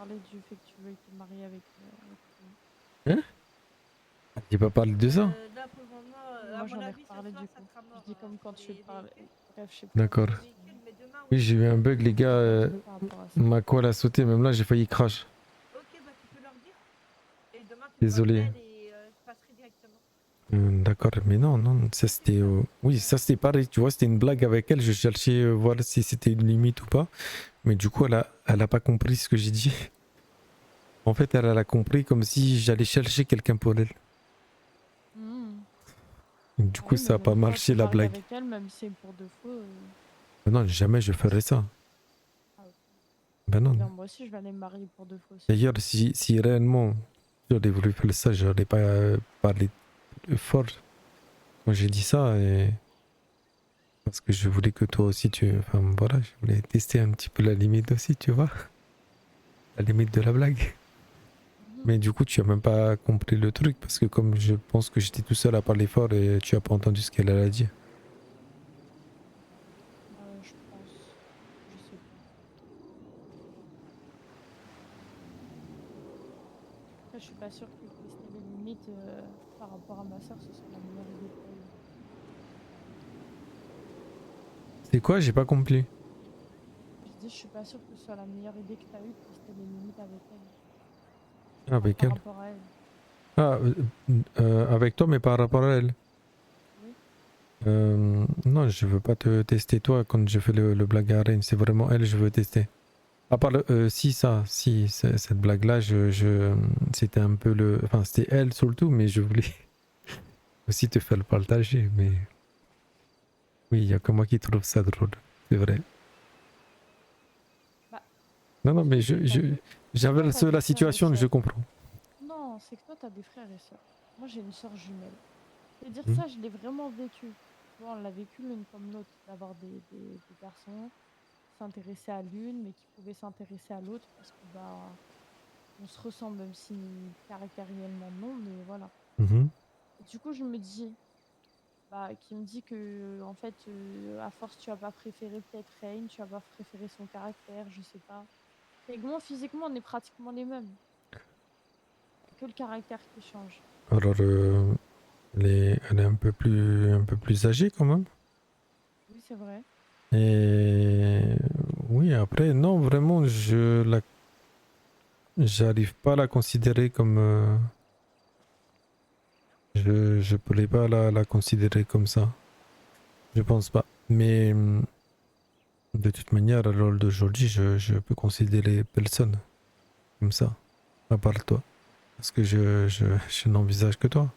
parlé du fait que tu veux te marier avec lui. Hein? J'ai pas parlé de ça. Là, pour le moment, à Moi, mon j'en ai avis, ce reparlé soir, du ça coup. sera Je mort dis comme quand pour tu les parles. véhicules. Bref, je sais pas. Pour D'accord. les véhicules, mais demain, Oui, oui. j'ai eu un bug, les gars. Je vais t'appeler par rapport à ça. Ma call a sauté, même là, j'ai failli crash. Ok, bah tu peux leur dire. Et demain, tu me Désolé. rappelles et je passerai directement. D'accord, mais non, non, ça Ok, c'était. ça va. Oui, ça c'était pareil, tu vois, c'était une blague avec elle. Je cherchais voir si c'était une limite ou pas. Mais du coup, elle a pas compris ce que j'ai dit. En fait, elle a compris comme si j'allais chercher quelqu'un pour elle. Hmm. Du Ah coup, oui, mais ça a pas même toi, marché te la marier blague. avec elle, même si c'est pour de faux. Non, jamais je ferais ça. Ah, ok. Ben non. Bien, moi aussi, je vais aller me marier pour de faux aussi. D'ailleurs, si réellement j'aurais voulu faire ça, j'aurais pas parlé fort quand j'ai dit ça. Et parce que je voulais que toi aussi, enfin voilà, je voulais tester un petit peu la limite aussi, tu vois. La limite de la blague. Mhm. Mais du coup, tu as même pas compris le truc parce que comme je pense que j'étais tout seul à parler fort et tu as pas entendu ce qu'elle a dit. Je pense. Je sais pas. Après, je suis pas sûre que tester les limites par rapport à ma soeur, ce soit la meilleure idée que t'as eue. C'est quoi? J'ai pas compris. Je dis, je suis pas sûre que ce soit la meilleure idée que t'as eue de tester les limites avec elle. Enfin, Avec par elle. rapport à elle. Ah, avec toi, mais par rapport à elle. Oui. Non, je veux pas te tester toi quand je fais le blague à Rennes. C'est vraiment elle, je veux tester. À part si ça, si cette blague-là, c'était un peu le, enfin c'était elle surtout, mais je voulais aussi te faire le partager. Mais oui, il y a que moi qui trouve ça drôle, c'est vrai. Bah, Non, non, en mais fait, t'as vu, toi, j'inverse t'as des la frères et situation, je sœurs. comprends. Non, c'est que toi, t'as des frères et sœurs. Moi, j'ai une sœur jumelle. Et dire Hmm. ça, je l'ai vraiment vécu. Tu vois, on l'a vécu l'une comme l'autre, d'avoir des garçons qui s'intéressaient à l'une, mais qui pouvaient s'intéresser à l'autre parce que bah on se ressemble, même si caractériellement non, mais voilà. Mhm. Et du coup, je me dis, bah, qui me dit que en fait, à force, tu vas pas préférer peut-être Rain, tu vas pas préférer son caractère, je sais pas. Et que moi, physiquement, on est pratiquement les mêmes. Y a que le caractère qui change. Alors, elle est un peu plus âgée quand même. Oui, c'est vrai. Et oui, après, non, vraiment, j'arrive pas à la considérer comme, je pourrais pas la considérer comme ça. Je pense pas. Mais de toute manière, à l'heure d'aujourd'hui, je peux considérer personne comme ça, à part toi. Parce que je n'envisage que toi.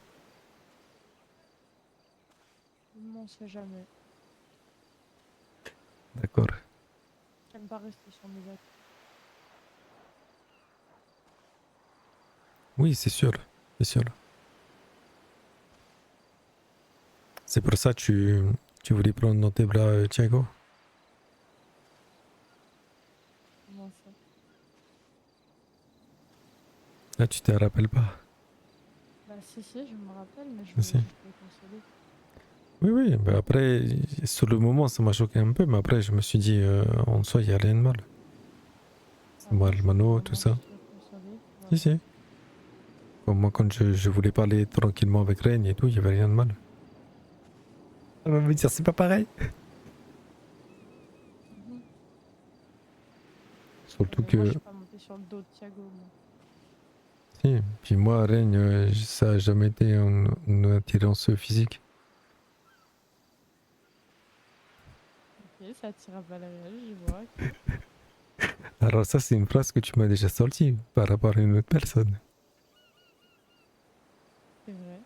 On sait jamais. D'accord. J'aime pas rester sur mes acquis. Oui, c'est sûr. C'est sûr. C'est pour ça que tu voulais prendre dans tes bras Thiago. Comment ça? Là, tu te rappelles pas. Bah si, je me rappelle, mais je voulais Si. juste le consoler. Oui, oui. Bah après, sur le moment, ça m'a choqué un peu, mais après, je me suis dit, en soi, il n'y a rien de mal. C'est Ah moi, non, le je voulais mano, tout vraiment ça. juste le consoler. Si, Voilà. si. Comme moi, quand je voulais parler tranquillement avec Reine et tout, il n'y avait rien de mal. Elle va me dire, c'est pas pareil. Mhm. Surtout Mais moi, je que, suis pas montée sur le dos de Thiago, moi. si. Puis moi, Reine, ça a jamais été une attirance physique. Ok, ça attire à Valérial, je vois, ok. Alors ça, c'est une phrase que tu m'as déjà sortie par rapport à une autre personne. C'est vrai,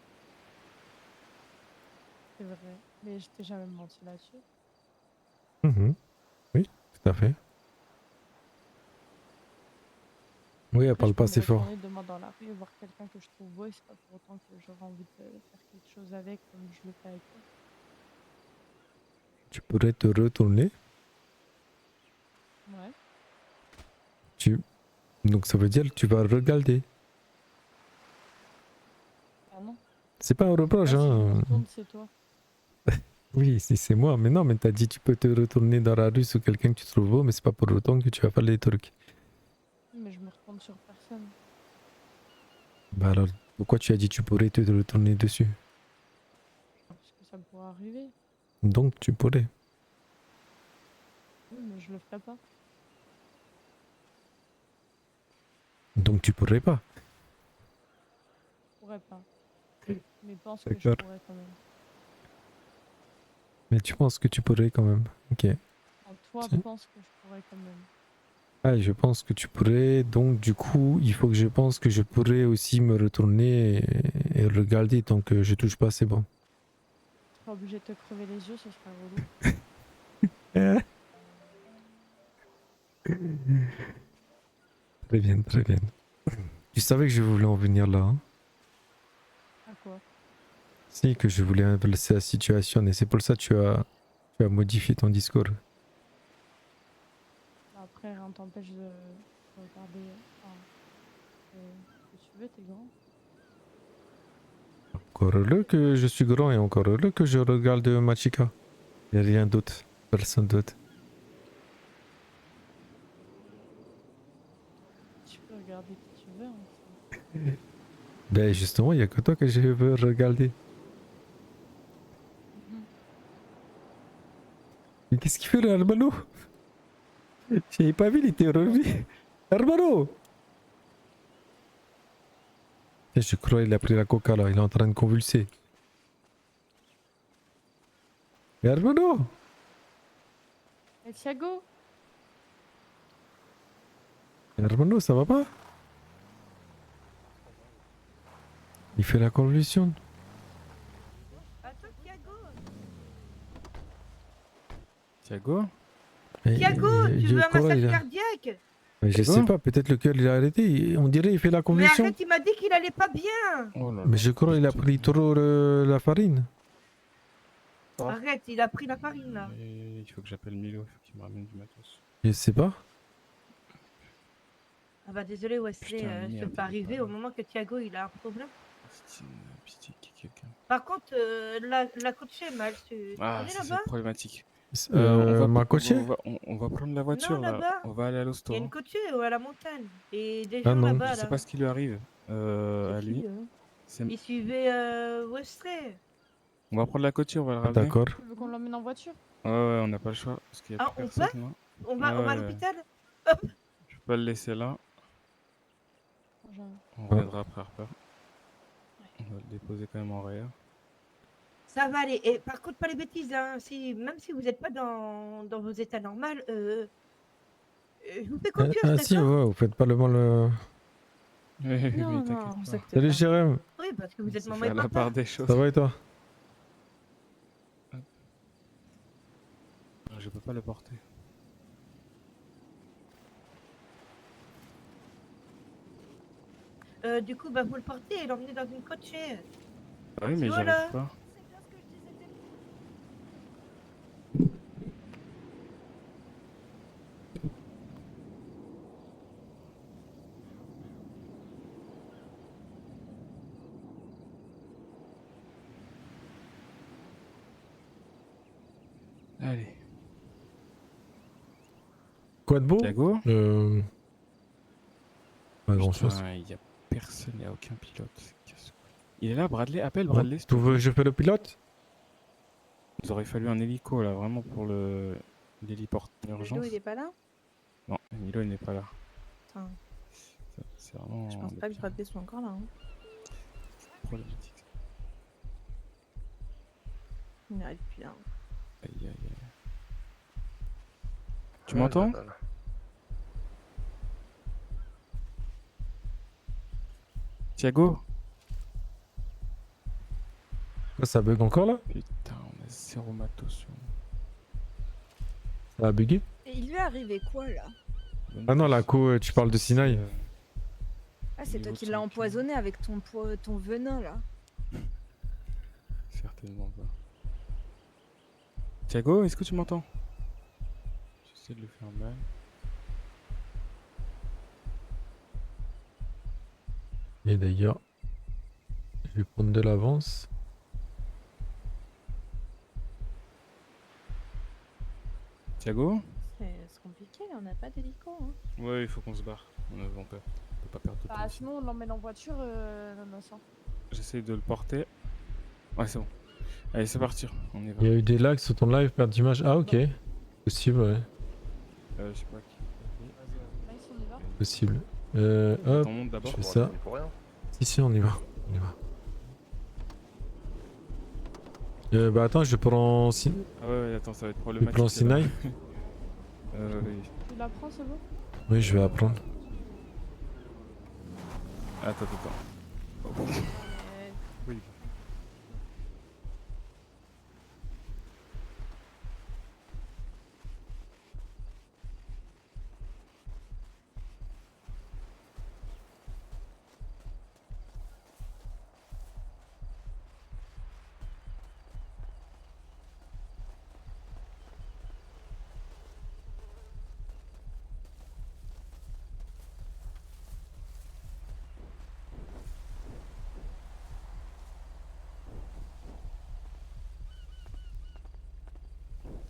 c'est vrai. Mais je t'ai jamais menti là-dessus. Mhm. Oui, tout à fait. Oui, elle Après, parle je peux pas me assez fort. retourner demain dans la rue et voir quelqu'un que je trouve beau et c'est pas pour autant que j'aurai envie de faire quelque chose avec comme je le fais avec toi. Tu pourrais te retourner. Ouais. Tu... Donc ça veut dire que tu vas regarder. Ah non. C'est pas un reproche, Là, si je me hein. retourne, c'est toi. Oui, si c'est moi. Mais non, mais t'as dit tu peux te retourner dans la rue sur quelqu'un que tu trouves beau, mais c'est pas pour autant que tu vas faire les trucs. Mais je me compte sur personne. Bah alors, pourquoi tu as dit tu pourrais te retourner dessus? Parce que ça pourrait arriver. Donc tu pourrais. Oui, mais je le ferai pas. Donc tu pourrais pas. Je pourrais pas. Mais pense que je D'accord. pourrais quand même. Mais tu penses que tu pourrais quand même. Ok. Enfin, toi, Si. pense que je pourrais quand même. Ah, je pense que tu pourrais. Donc du coup, il faut que je pense que je pourrais aussi me retourner et regarder. Tant que je touche pas, c'est bon. Tu seras obligé de te crever les yeux, ce serait relou. Très bien, très bien. Tu savais que je voulais en venir là, hein? À quoi? Si, que je voulais inverser la situation et c'est pour ça que tu as modifié ton discours. Bah, après, rien t'empêche de regarder. Enfin, ce que tu veux, t'es grand. Encore heureux que je suis grand et encore heureux que je regarde Machika. Il n'y a rien d'autre. Personne d'autre. Tu peux regarder qui tu veux. Hein, Ben justement, il n'y a que toi que je veux regarder. Mhm. Mais qu'est-ce qu'il fait le Hermano? J'avais pas vu, il était revenu. Hermano! Et je crois qu'il a pris la coca là, il est en train de convulser. Hermano! Et Thiago? Hermano, ça va pas? Il fait la convulsion. Attends, Thiago. Thiago? Et- Thiago, tu je veux un crois massage il a- cardiaque? Mais je Thiago? sais pas, peut-être le cœur il a arrêté. On dirait il fait la Mais convulsion. arrête, il m'a dit qu'il allait pas bien. Oh là Mais là, je crois qu'il a putain. pris trop la farine. Ah. Arrête, il a pris la farine là. Il faut que j'appelle Milo, il faut qu'il me ramène du matos. Je sais pas. Ah bah désolé Wesley, Putain, je merde, peux pas il est arriver pas au là. moment que Thiago il a un problème. C'est une pitié qu'il y ait quelqu'un. Par contre, la coach est mal, tu Ah, connais ça c'est là-bas? problématique. Ma coachée? On va prendre la Non, voiture là. là-bas. On va aller à Il y a l'hosto. une coach à la montagne. Et des Ah gens non. là-bas Je sais là. pas ce qui lui arrive à C'est lui. qui, C'est- il suivait Wesley. On va prendre la voiture, on va le Ah, ramener. d'accord. Tu veux qu'on l'emmène en voiture? Ouais, ouais, on n'a pas le choix parce qu'il y a Ah, plus on personne là. On va à Ouais. l'hôpital? Je peux pas le laisser là. Genre, On Ouais. reviendra après Harper. On va le déposer quand même en réa. Ça va aller. Et par contre, pas les bêtises, hein. Même si vous n'êtes pas dans vos états normaux, je vous fais confiance, Ah si, d'accord? ouais, vous faites pas le mal. Mais Non, t'inquiète non, pas. vous inquiétez Salut pas. Jérém, Oui, parce que vous êtes C'est maman faire et la papa. part des choses. ça va et toi? Je peux pas le porter. Du coup, bah, vous le portez et l'emmenez dans une coachée. Ah oui, mais j'y Voilà. arrive pas. Allez. Quoi de beau? Thiago? Pas grand chose. Putain, il y a personne, il y a aucun pilote. Casse-couille. Il est là, Bradley? Appelle Bon, Bradley. s'il te tu veux plaît. que je fais le pilote? Il nous aurait fallu un hélico là, vraiment pour l'héliport Milo, d'urgence. il est pas là? Non, Milo il n'est pas là. Putain, C'est vraiment je pense le pas que pire. Bradley soit encore là. Hein. Problématique. Il n'arrive plus là. Aïe aïe aïe. Tu m'entends? Thiago? Ça bug encore là? Putain, on a zéro matos sur nous. Ça a bugué? Et il lui est arrivé quoi là? Bonne Ah non, la chance. co, tu parles de Sinaï. Ah, c'est toi Niveau qui de l'as son empoisonné avec ton venin là. Certainement pas. Thiago, est-ce que tu m'entends? J'essaie de le faire mal. Et d'ailleurs, je vais prendre de l'avance. Thiago? C'est compliqué là, on n'a pas d'hélico. Hein. Ouais, il faut qu'on se barre. On peut pas perdre de temps. Bah, ici. sinon, on l'emmène en voiture, Nanosan. J'essaye de le porter. Ouais, c'est bon. Allez, c'est parti. On y va. Il y a eu des lags sur ton live, perte d'image. Ah, ok. Possible, ouais. Je sais pas qui. Nice, on y va. Possible. Attends, Hop. on monte d'abord. Je fais ça. Pour rien. Si, on y va. On y va. Bah attends, je prends, Ah ouais, attends, ça va être je problématique. prends là. Sinai. Oui. Tu la prends, c'est bon? Oui, je vais apprendre. Attends. Oui.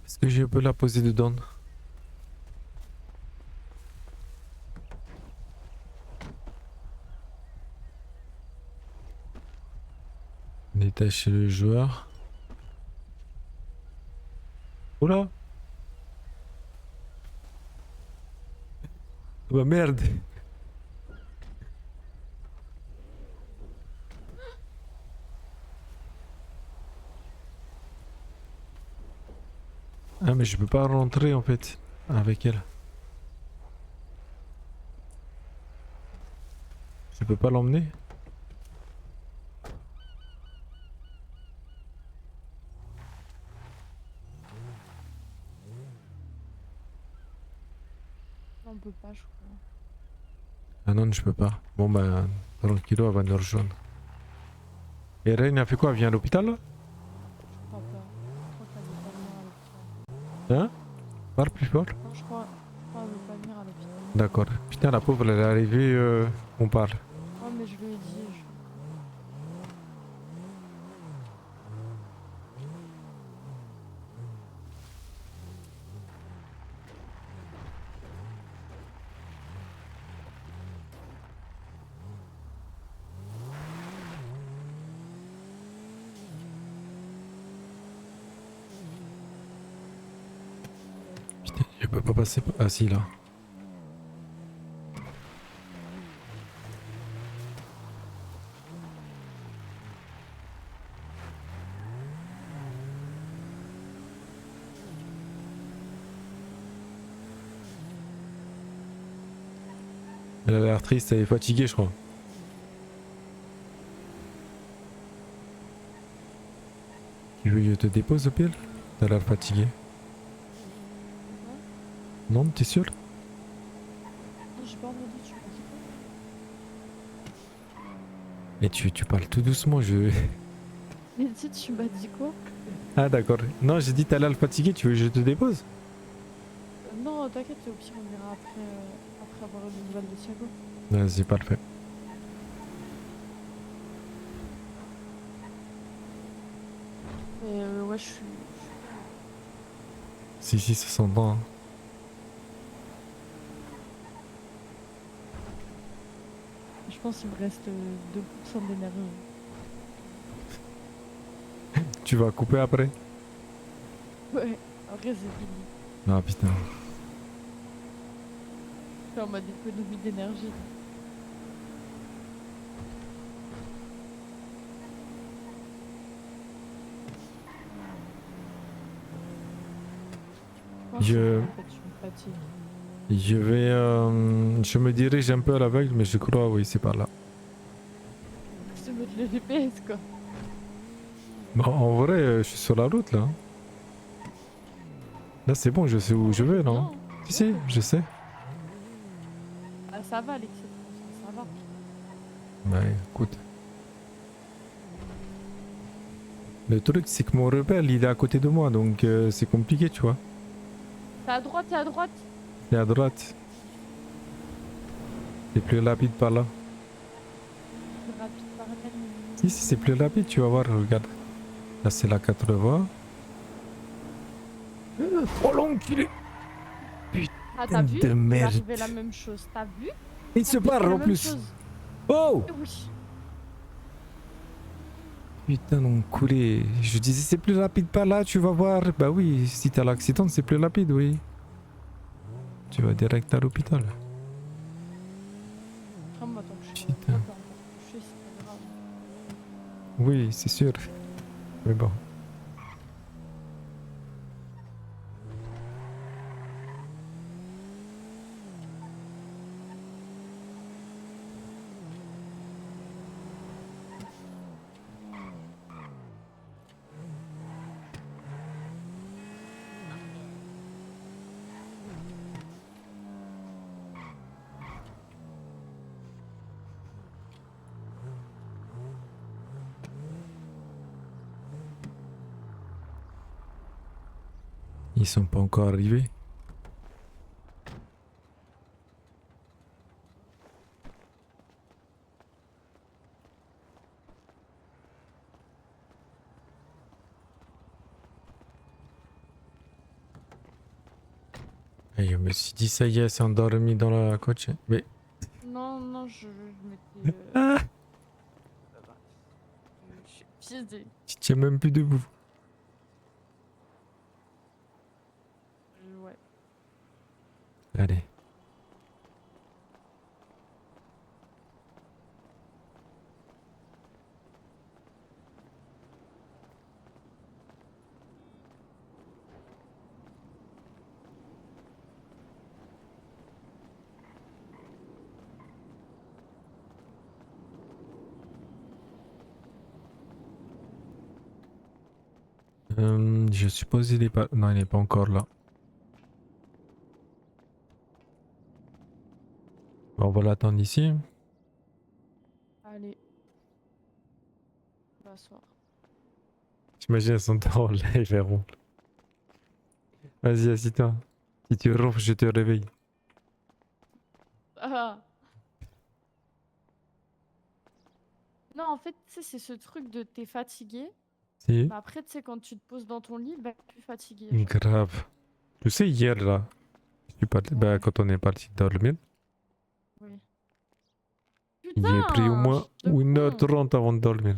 Est-ce que je peux la poser dedans? Détacher le joueur. Oula! Bah merde! Ah mais je peux pas rentrer en fait avec elle. Je peux pas l'emmener? Non, on peut pas, je crois. Ah non, je peux pas. Bon bah, tranquillo, elle va nous rejoindre. Et Reine a fait quoi? Elle vient à l'hôpital là? Je crois pas. Je crois qu'elle veut pas venir à l'hôpital. Hein? Parle plus fort. Non, je crois qu'elle veut pas venir à l'hôpital. D'accord. Putain, la pauvre, elle est arrivée, on parle. Oh, mais je lui ai dit. Putain, je peux pas passer. Ah si, là. Elle a l'air triste, elle est fatiguée, je crois. Tu veux que je te dépose au pire? T'as l'air fatiguée. Non, t'es sûr? Non, j'ai pas entendu, tu m'as dit quoi? Mais tu parles tout doucement, je... Mais tu sais, tu m'as dit quoi? Ah d'accord. Non, j'ai dit t'as l'air fatiguée, tu veux que je te dépose? Non, t'inquiète, au pire, on ira après avoir eu les nouvelles de Thiago. Vas-y, parfait. Mais ouais, je suis. Si, ça s'entend. Hein. Je pense qu'il me reste 2% d'énergie. Tu vas couper après? Ouais, après, c'est fini. Ah putain. Je suis en mode économie d'énergie. Je- En fait, je me fatigue. Je vais... je me dirige un peu à l'aveugle, mais je crois, oui, c'est par là. Je te mets le GPS, quoi. Bon, en vrai, je suis sur la route, là. Là, c'est bon, je sais où je vais, non? Non. Si, je sais. Ah, ça va, Alexis. Ça va. Bah, écoute. Le truc, c'est que mon repère, il est à côté de moi, donc c'est compliqué, tu vois. T'es à droite, t'es à droite. Et à droite. C'est plus rapide par là. Plus rapide par là. Si, c'est plus rapide, tu vas voir, regarde. Là, c'est la 80. Oh l'enculé! Ah, t'as vu? de Il est merde. arrivé la même chose. T'as vu? Il se En fait, c'est barre la en même plus. chose. Oh Eh oui. putain d'enculé. Je disais c'est plus rapide par là, tu vas voir. Bah oui, si t'as l'accident c'est plus rapide, oui. Tu vas direct à l'hôpital. Après, moi, tant que je suis dans le Putain. droit, peu importe où je suis, c'est pas grave. Oui, c'est sûr. Mais bon. Ils sont pas encore arrivés. Et je me suis dit ça y est, c'est endormi dans la coach. Mais Non, non, je m'étais. ah, Bah, je suis piégée. tu tiens même plus debout. Ouais. Allez. Je suppose il est pas. Non, il est pas encore là. Bon, on va l'attendre ici. Allez. On va s'asseoir. J'imagine elles sont en live, elles ronflent. Vas-y, assis-toi. Si tu ronfles, je te réveille. Ah. Non, en fait, tu sais, c'est ce truc de t'es fatigué. Si. Mais après, tu sais, quand tu te poses dans ton lit, bah, t'es plus fatigué. Genre. Grave. Tu sais, hier là, je suis parti, bah, Ouais. quand on est parti dormir, Oui. j'ai pris au Putain, moins de con. 1h30 avant de dormir.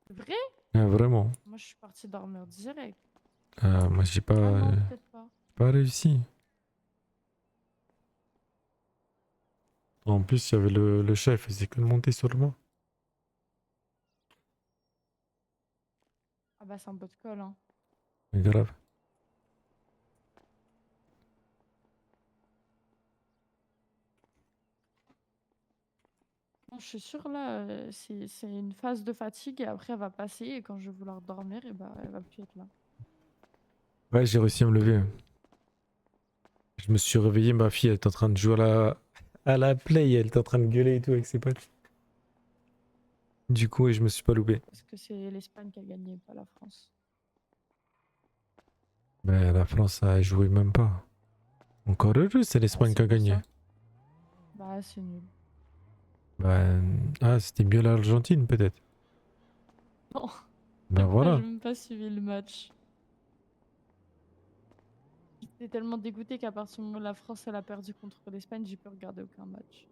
C'est vrai? Ah, vraiment. Moi, je suis partie dormir direct. Ah, moi, j'ai Ah pas, non, peut-être pas. pas réussi. En plus, il y avait le chef, il faisait que de monter sur moi. Ah bah, c'est un peu de colle, hein. Mais grave. Non, je suis sûre, là, c'est une phase de fatigue et après, elle va passer. Et quand je vais vouloir dormir, et bah, elle va plus être là. Ouais, j'ai réussi à me lever. Je me suis réveillé, ma fille, elle est en train de jouer à la play, elle est en train de gueuler et tout avec ses potes. Du coup, je me suis pas loupé. Parce que c'est l'Espagne qui a gagné, pas la France. Mais la France a joué même pas. Encore heureux, c'est Ah, l'Espagne qui c'est a pour gagné. ça. Bah, c'est nul. Bah, ah, c'était mieux l'Argentine peut-être. Non, Ben moi, voilà. j'ai même pas suivi le match. J'étais tellement dégoûtée qu'à partir du moment où la France elle a perdu contre l'Espagne, j'ai pu regarder aucun match.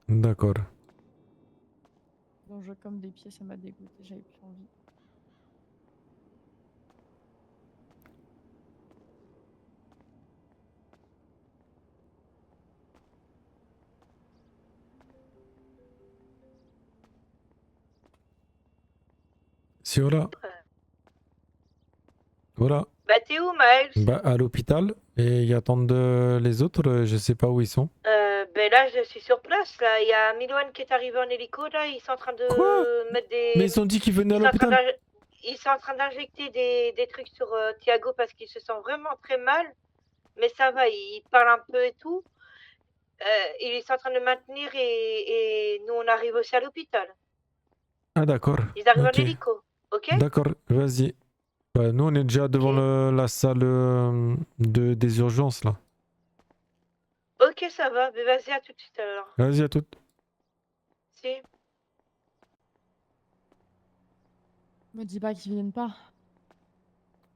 D'accord. Donc, jouer comme des pieds, ça m'a dégoûté, j'avais plus envie. Si voilà. Voilà. Bah, t'es où, Miles? Bah, à l'hôpital. Et ils attendent les autres, je sais pas où ils sont. Ben là, je suis sur place. Là, il y a Miloane qui est arrivé en hélico. Là, ils sont en train Quoi? de mettre des. Mais ils ont dit qu'ils venaient à Ils sont en train l'hôpital. ils sont en train d'injecter des trucs sur Thiago parce qu'il se sent vraiment très mal. Mais ça va, il parle un peu et tout. Ils sont en train de maintenir et nous, on arrive aussi à l'hôpital. Ah, d'accord. Ils arrivent Ok. en hélico, ok? D'accord, vas-y. Bah, nous, on est déjà devant Ok. la salle des urgences là. Ok, ça va. Mais vas-y, à tout de suite alors. Vas-y, à toutes. Si. Me dis pas qu'ils viennent pas.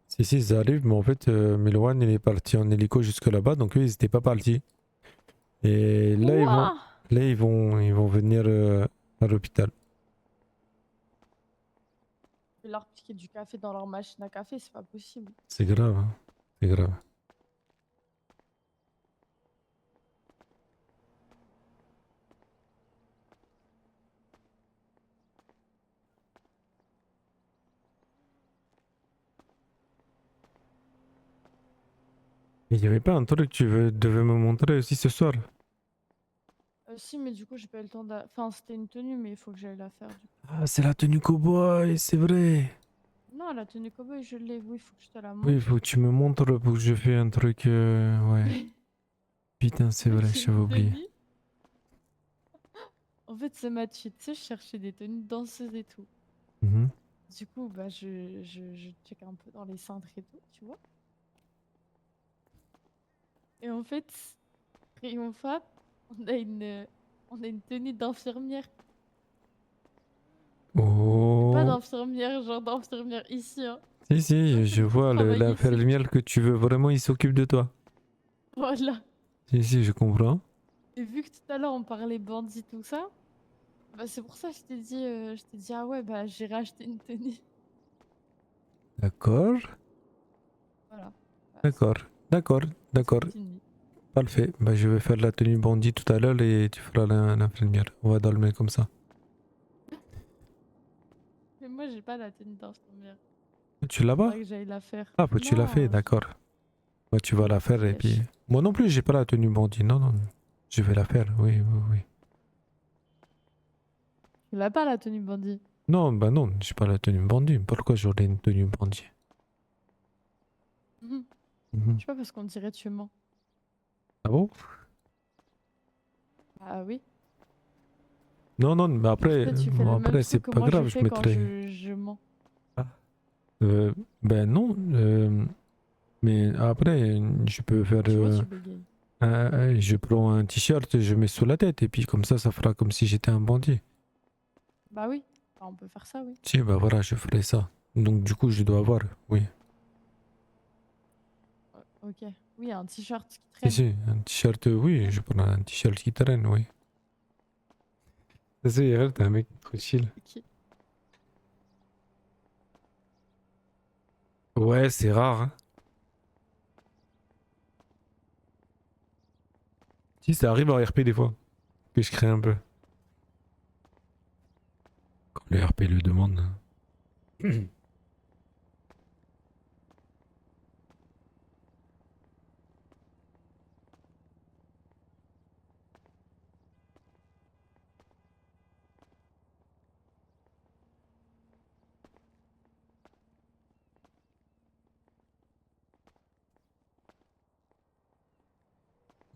Si, ils arrivent, mais en fait, Milwan, il est parti en hélico jusque là-bas, donc eux, ils étaient pas partis. Et là, Ouah! ils vont venir à l'hôpital. Je vais leur piquer du café dans leur machine à café, c'est pas possible. C'est grave, hein. C'est grave. Il n'y avait pas un truc que devais me montrer aussi ce soir? Si, mais du coup, j'ai pas eu le temps de... Enfin, c'était une tenue, mais il faut que j'aille la faire, du coup. Ah, c'est la tenue cowboy, c'est vrai. Non, la tenue cowboy, je l'ai. Oui, il faut que je te la Oui, il montre. faut que tu me montres pour que je fais un truc. Ouais. Putain, c'est vrai, C'est j'avais une oublié. tenue. En fait, c'est ma cheat. Tu sais, je cherchais des tenues de danseuse et tout. Mhm. Du coup, bah, je check un peu dans les cintres et tout, tu vois. Et en fait, rayon fab, on a une tenue d'infirmière. Mais pas Oh. d'infirmière, genre d'infirmière ici, hein. Si, si, je L'infirmière qui vois travaille ici. l'infirmière que tu veux vraiment, il s'occupe de toi. Voilà. Si, si, je comprends. Et vu que tout à l'heure on parlait bandit, tout ça, bah c'est pour ça que je t'ai dit, ah ouais, bah j'ai racheté une tenue. D'accord, Voilà. Bah, d'accord, d'accord, d'accord. c'est fini. Parfait. Bah, je vais faire la tenue bandit tout à l'heure et tu feras l'infirmière. On va dormir comme ça. Mais moi j'ai pas la tenue d'infirmière. Tu l'as pas? Faudrait que j'aille la faire. Ah, bah, tu l'as fait, Non, d'accord. Bah, tu vas la faire et puis. flèche. Moi non plus, j'ai pas la tenue bandit. Non, non, non. Je vais la faire, oui, oui, oui. Tu l'as pas la tenue bandit. Non, bah non, j'ai pas la tenue bandit. Pourquoi j'aurais une tenue bandit? Mhm. Mhm. Je sais pas parce qu'on dirait tu mens. Ah bon? Ah oui. Non, non, mais Genre après, toi tu fais le même c'est truc que pas moi je grave, je fais quand mettrai. je mens. Ah. Ben non, mais après, je peux faire. Je vois tu bégayes. Je prends un t-shirt, je mets sous la tête et puis comme ça fera comme si j'étais un bandit. Bah oui. Bah, on peut faire ça, oui. Si, bah voilà, je ferai ça. Donc du coup, je dois avoir, oui. Ok. Oui, un t-shirt qui Si, traîne. si, un t-shirt, oui, je prends un t-shirt qui traîne, oui. Ça, c'est t'es un mec trop chill. Ok. Ouais, c'est rare, hein. Si, ça arrive en RP des fois, que je crée un peu. Quand le RP le demande.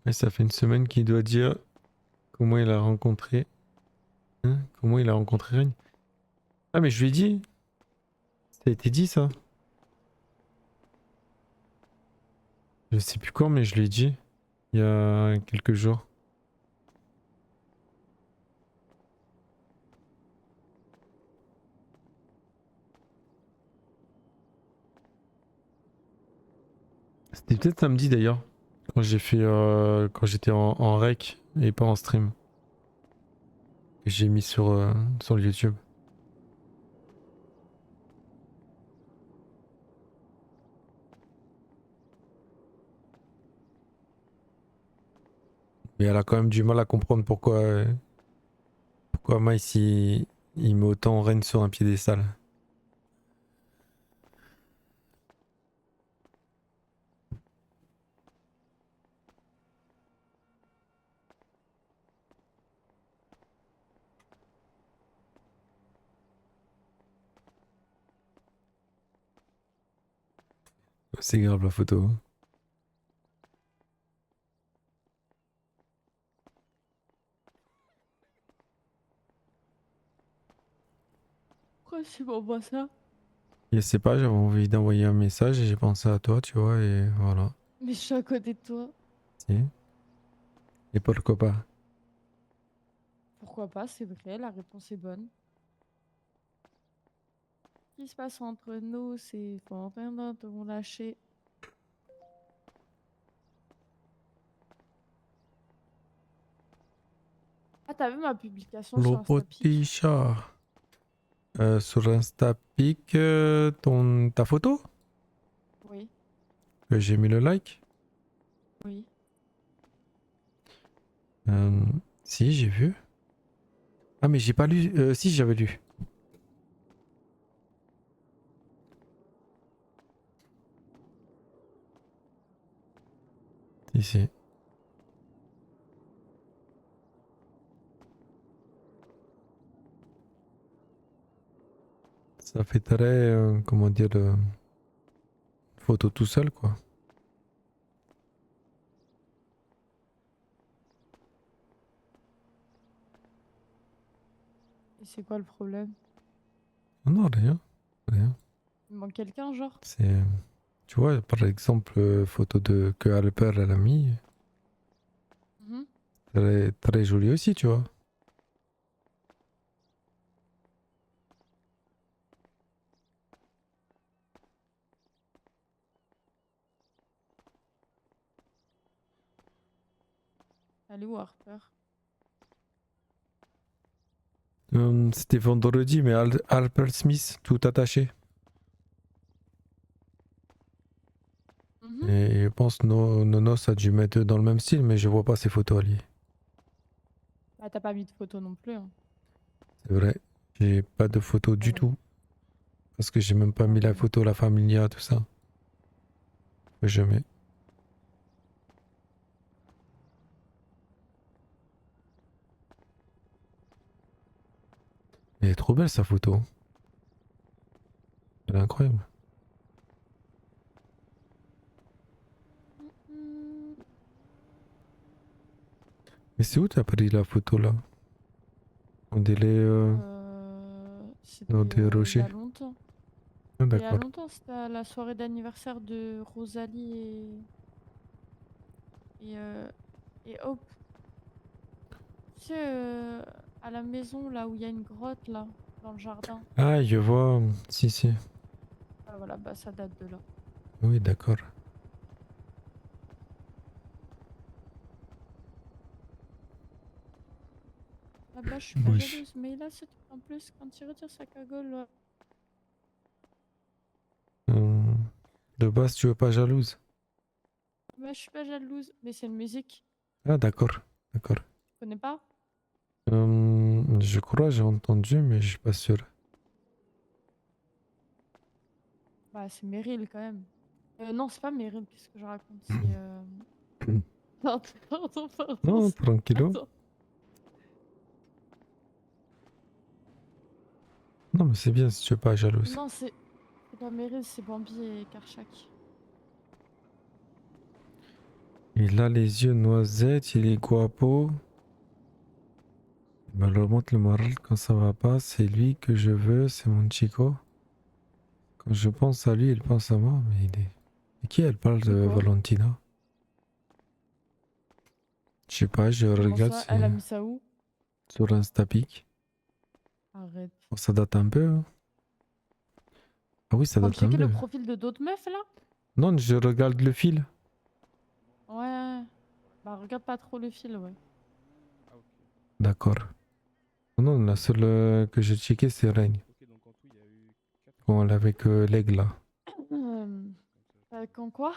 Et ça fait une semaine qu'il doit dire comment il a rencontré. Hein, comment il a rencontré Regne. Ah, mais je lui ai dit. Ça a été dit ça. Je sais plus quand, mais je lui ai dit. Il y a quelques jours. C'était peut-être samedi d'ailleurs. Quand j'ai fait. Quand j'étais en rec et pas en stream. Que j'ai mis sur YouTube. Mais elle a quand même du mal à comprendre pourquoi Mice il met autant Reine sur un piédestal. C'est grave la photo. Pourquoi tu m'envoies ça? Je sais pas, j'avais envie d'envoyer un message et j'ai pensé à toi, tu vois, et voilà. Mais je suis à côté de toi. Si. Et pourquoi pas? Pourquoi pas, c'est vrai, la réponse est bonne. Ce qui se passe entre nous, c'est faut rien d'autre vont lâcher. t'as vu ma publication sur Le Instapic? petit chat. Sur Instapic, ta photo? Oui, Que j'ai mis le like? oui. Euh, si, j'ai vu. Ah, mais j'ai pas lu. Si, j'avais lu. Ici. Ça fait très, comment dire, photo tout seul, quoi. Et c'est quoi le problème? Non, rien. Rien. Il manque quelqu'un, genre? C'est. Tu vois, par exemple, photo de que Alper elle a mis. Mhm. Très, très jolie aussi, tu vois. Elle est où, Harper? C'était vendredi, mais Alper Smith, tout attaché. Mhm. Et je pense Nonos a dû mettre dans le même style, mais je vois pas ses photos alliées. Bah, t'as pas mis de photo non plus, hein. C'est vrai. J'ai pas de photos Ah du ouais. tout. Parce que j'ai même pas mis la photo, la familia, tout ça. Que je mets. Elle est trop belle sa photo. Elle est incroyable. Mhm. Mais c'est où t'as pris la photo là? On dirait C'était dans des il y a rochers. longtemps. Ah, Il y a d'accord. longtemps, c'était à la soirée d'anniversaire de Rosalie et, euh, et Hope. Tu sais, à la maison, là où il y a une grotte, là, dans le jardin. Ah, je vois. Si, si. Ah, voilà, bah ça date de là. Oui, d'accord. Ah bah, je suis pas Oui. jalouse, mais là, c'est tout. En plus, quand il retire sa cagoule, là. Euh, de base, tu es pas jalouse. Bah, je suis pas jalouse, mais c'est une musique. Ah, d'accord. D'accord. Tu connais pas? Je crois, j'ai entendu, mais je suis pas sûr. Bah, c'est Meryl quand même. Non, c'est pas Meryl, qu'est-ce que je raconte? C'est. Pardon, pardon, pardon. Non, tranquillo. Attends. Non, mais c'est bien si tu es pas jalouse. Non, c'est pas Meryl, c'est Bambi et Karchak. Il a les yeux noisettes, il est guapo. Il me remonte le moral quand ça va pas. C'est lui que je veux, c'est mon chico. Quand je pense à lui, il pense à moi, mais il est. Et qui elle parle de De quoi? Valentina? Je sais pas, je Comment regarde ça? Elle a mis ça où? sur Instapic. Arrête. Oh, ça date un peu, hein. Ah oui, ça Quand date un checker le peu. profil de d'autres meufs là? Non, je regarde le fil. Ouais. Bah regarde pas trop le fil, ouais. Ah, ok. D'accord. Non, la seule que j'ai checké, c'est Règne. Ok, donc en tout, il y a eu 4 Bon, elle est avec l'aigle là. Quand quoi?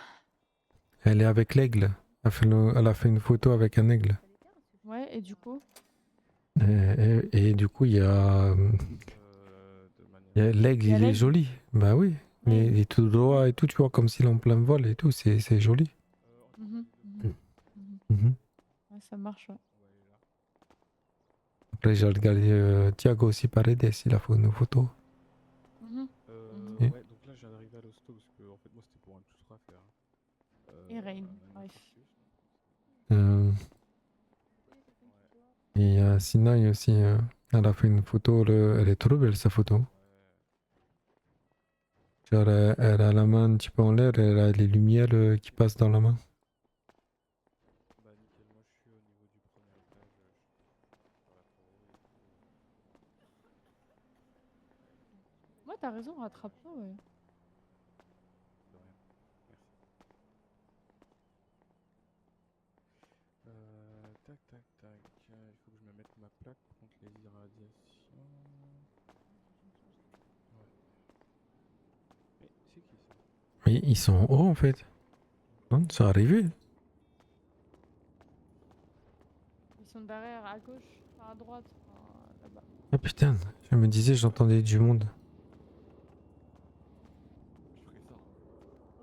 Elle est avec l'aigle. Elle a fait une photo avec un aigle. Ouais, et du coup? Et du coup, il y a. de manière. L'aigle, Il y a il est l'aigle? joli. Bah oui. Ouais. Il est tout droit et tout, tu vois, comme s'il est en plein vol et tout. C'est joli. Mhm, mhm, Mm. mhm. Mhm. Ouais, ça marche, ouais. On va aller là. Après, j'ai regardé Thiago aussi Paredes, il a fait une photo. Mhm, mhm. Et- Ouais, donc là, j'ai arrivé à l'hosto parce que en fait, moi, c'était pour un tout à faire. Et Rain, Un bref. infarctus. Euh, et il y a Sinaï aussi. Elle a fait une photo. Elle est trop belle sa photo. Genre, elle a la main un petit peu en l'air et elle a les lumières qui passent dans la main. Bah, nickel, moi, je suis au niveau du premier étage. Je sur la tour et tout. Moi, t'as raison, rattrape-toi, ouais. De rien. Merci. Tac, tac, tac. il faut que je me mette ma plaque contre les irradiations. Ouais. Mais c'est qui ça? Mais ils sont en haut en fait. Non, c'est arrivé. Ils sont derrière, à gauche, enfin, à droite, enfin, là-bas. Ah putain, je me disais j'entendais du monde. Je ferai ça.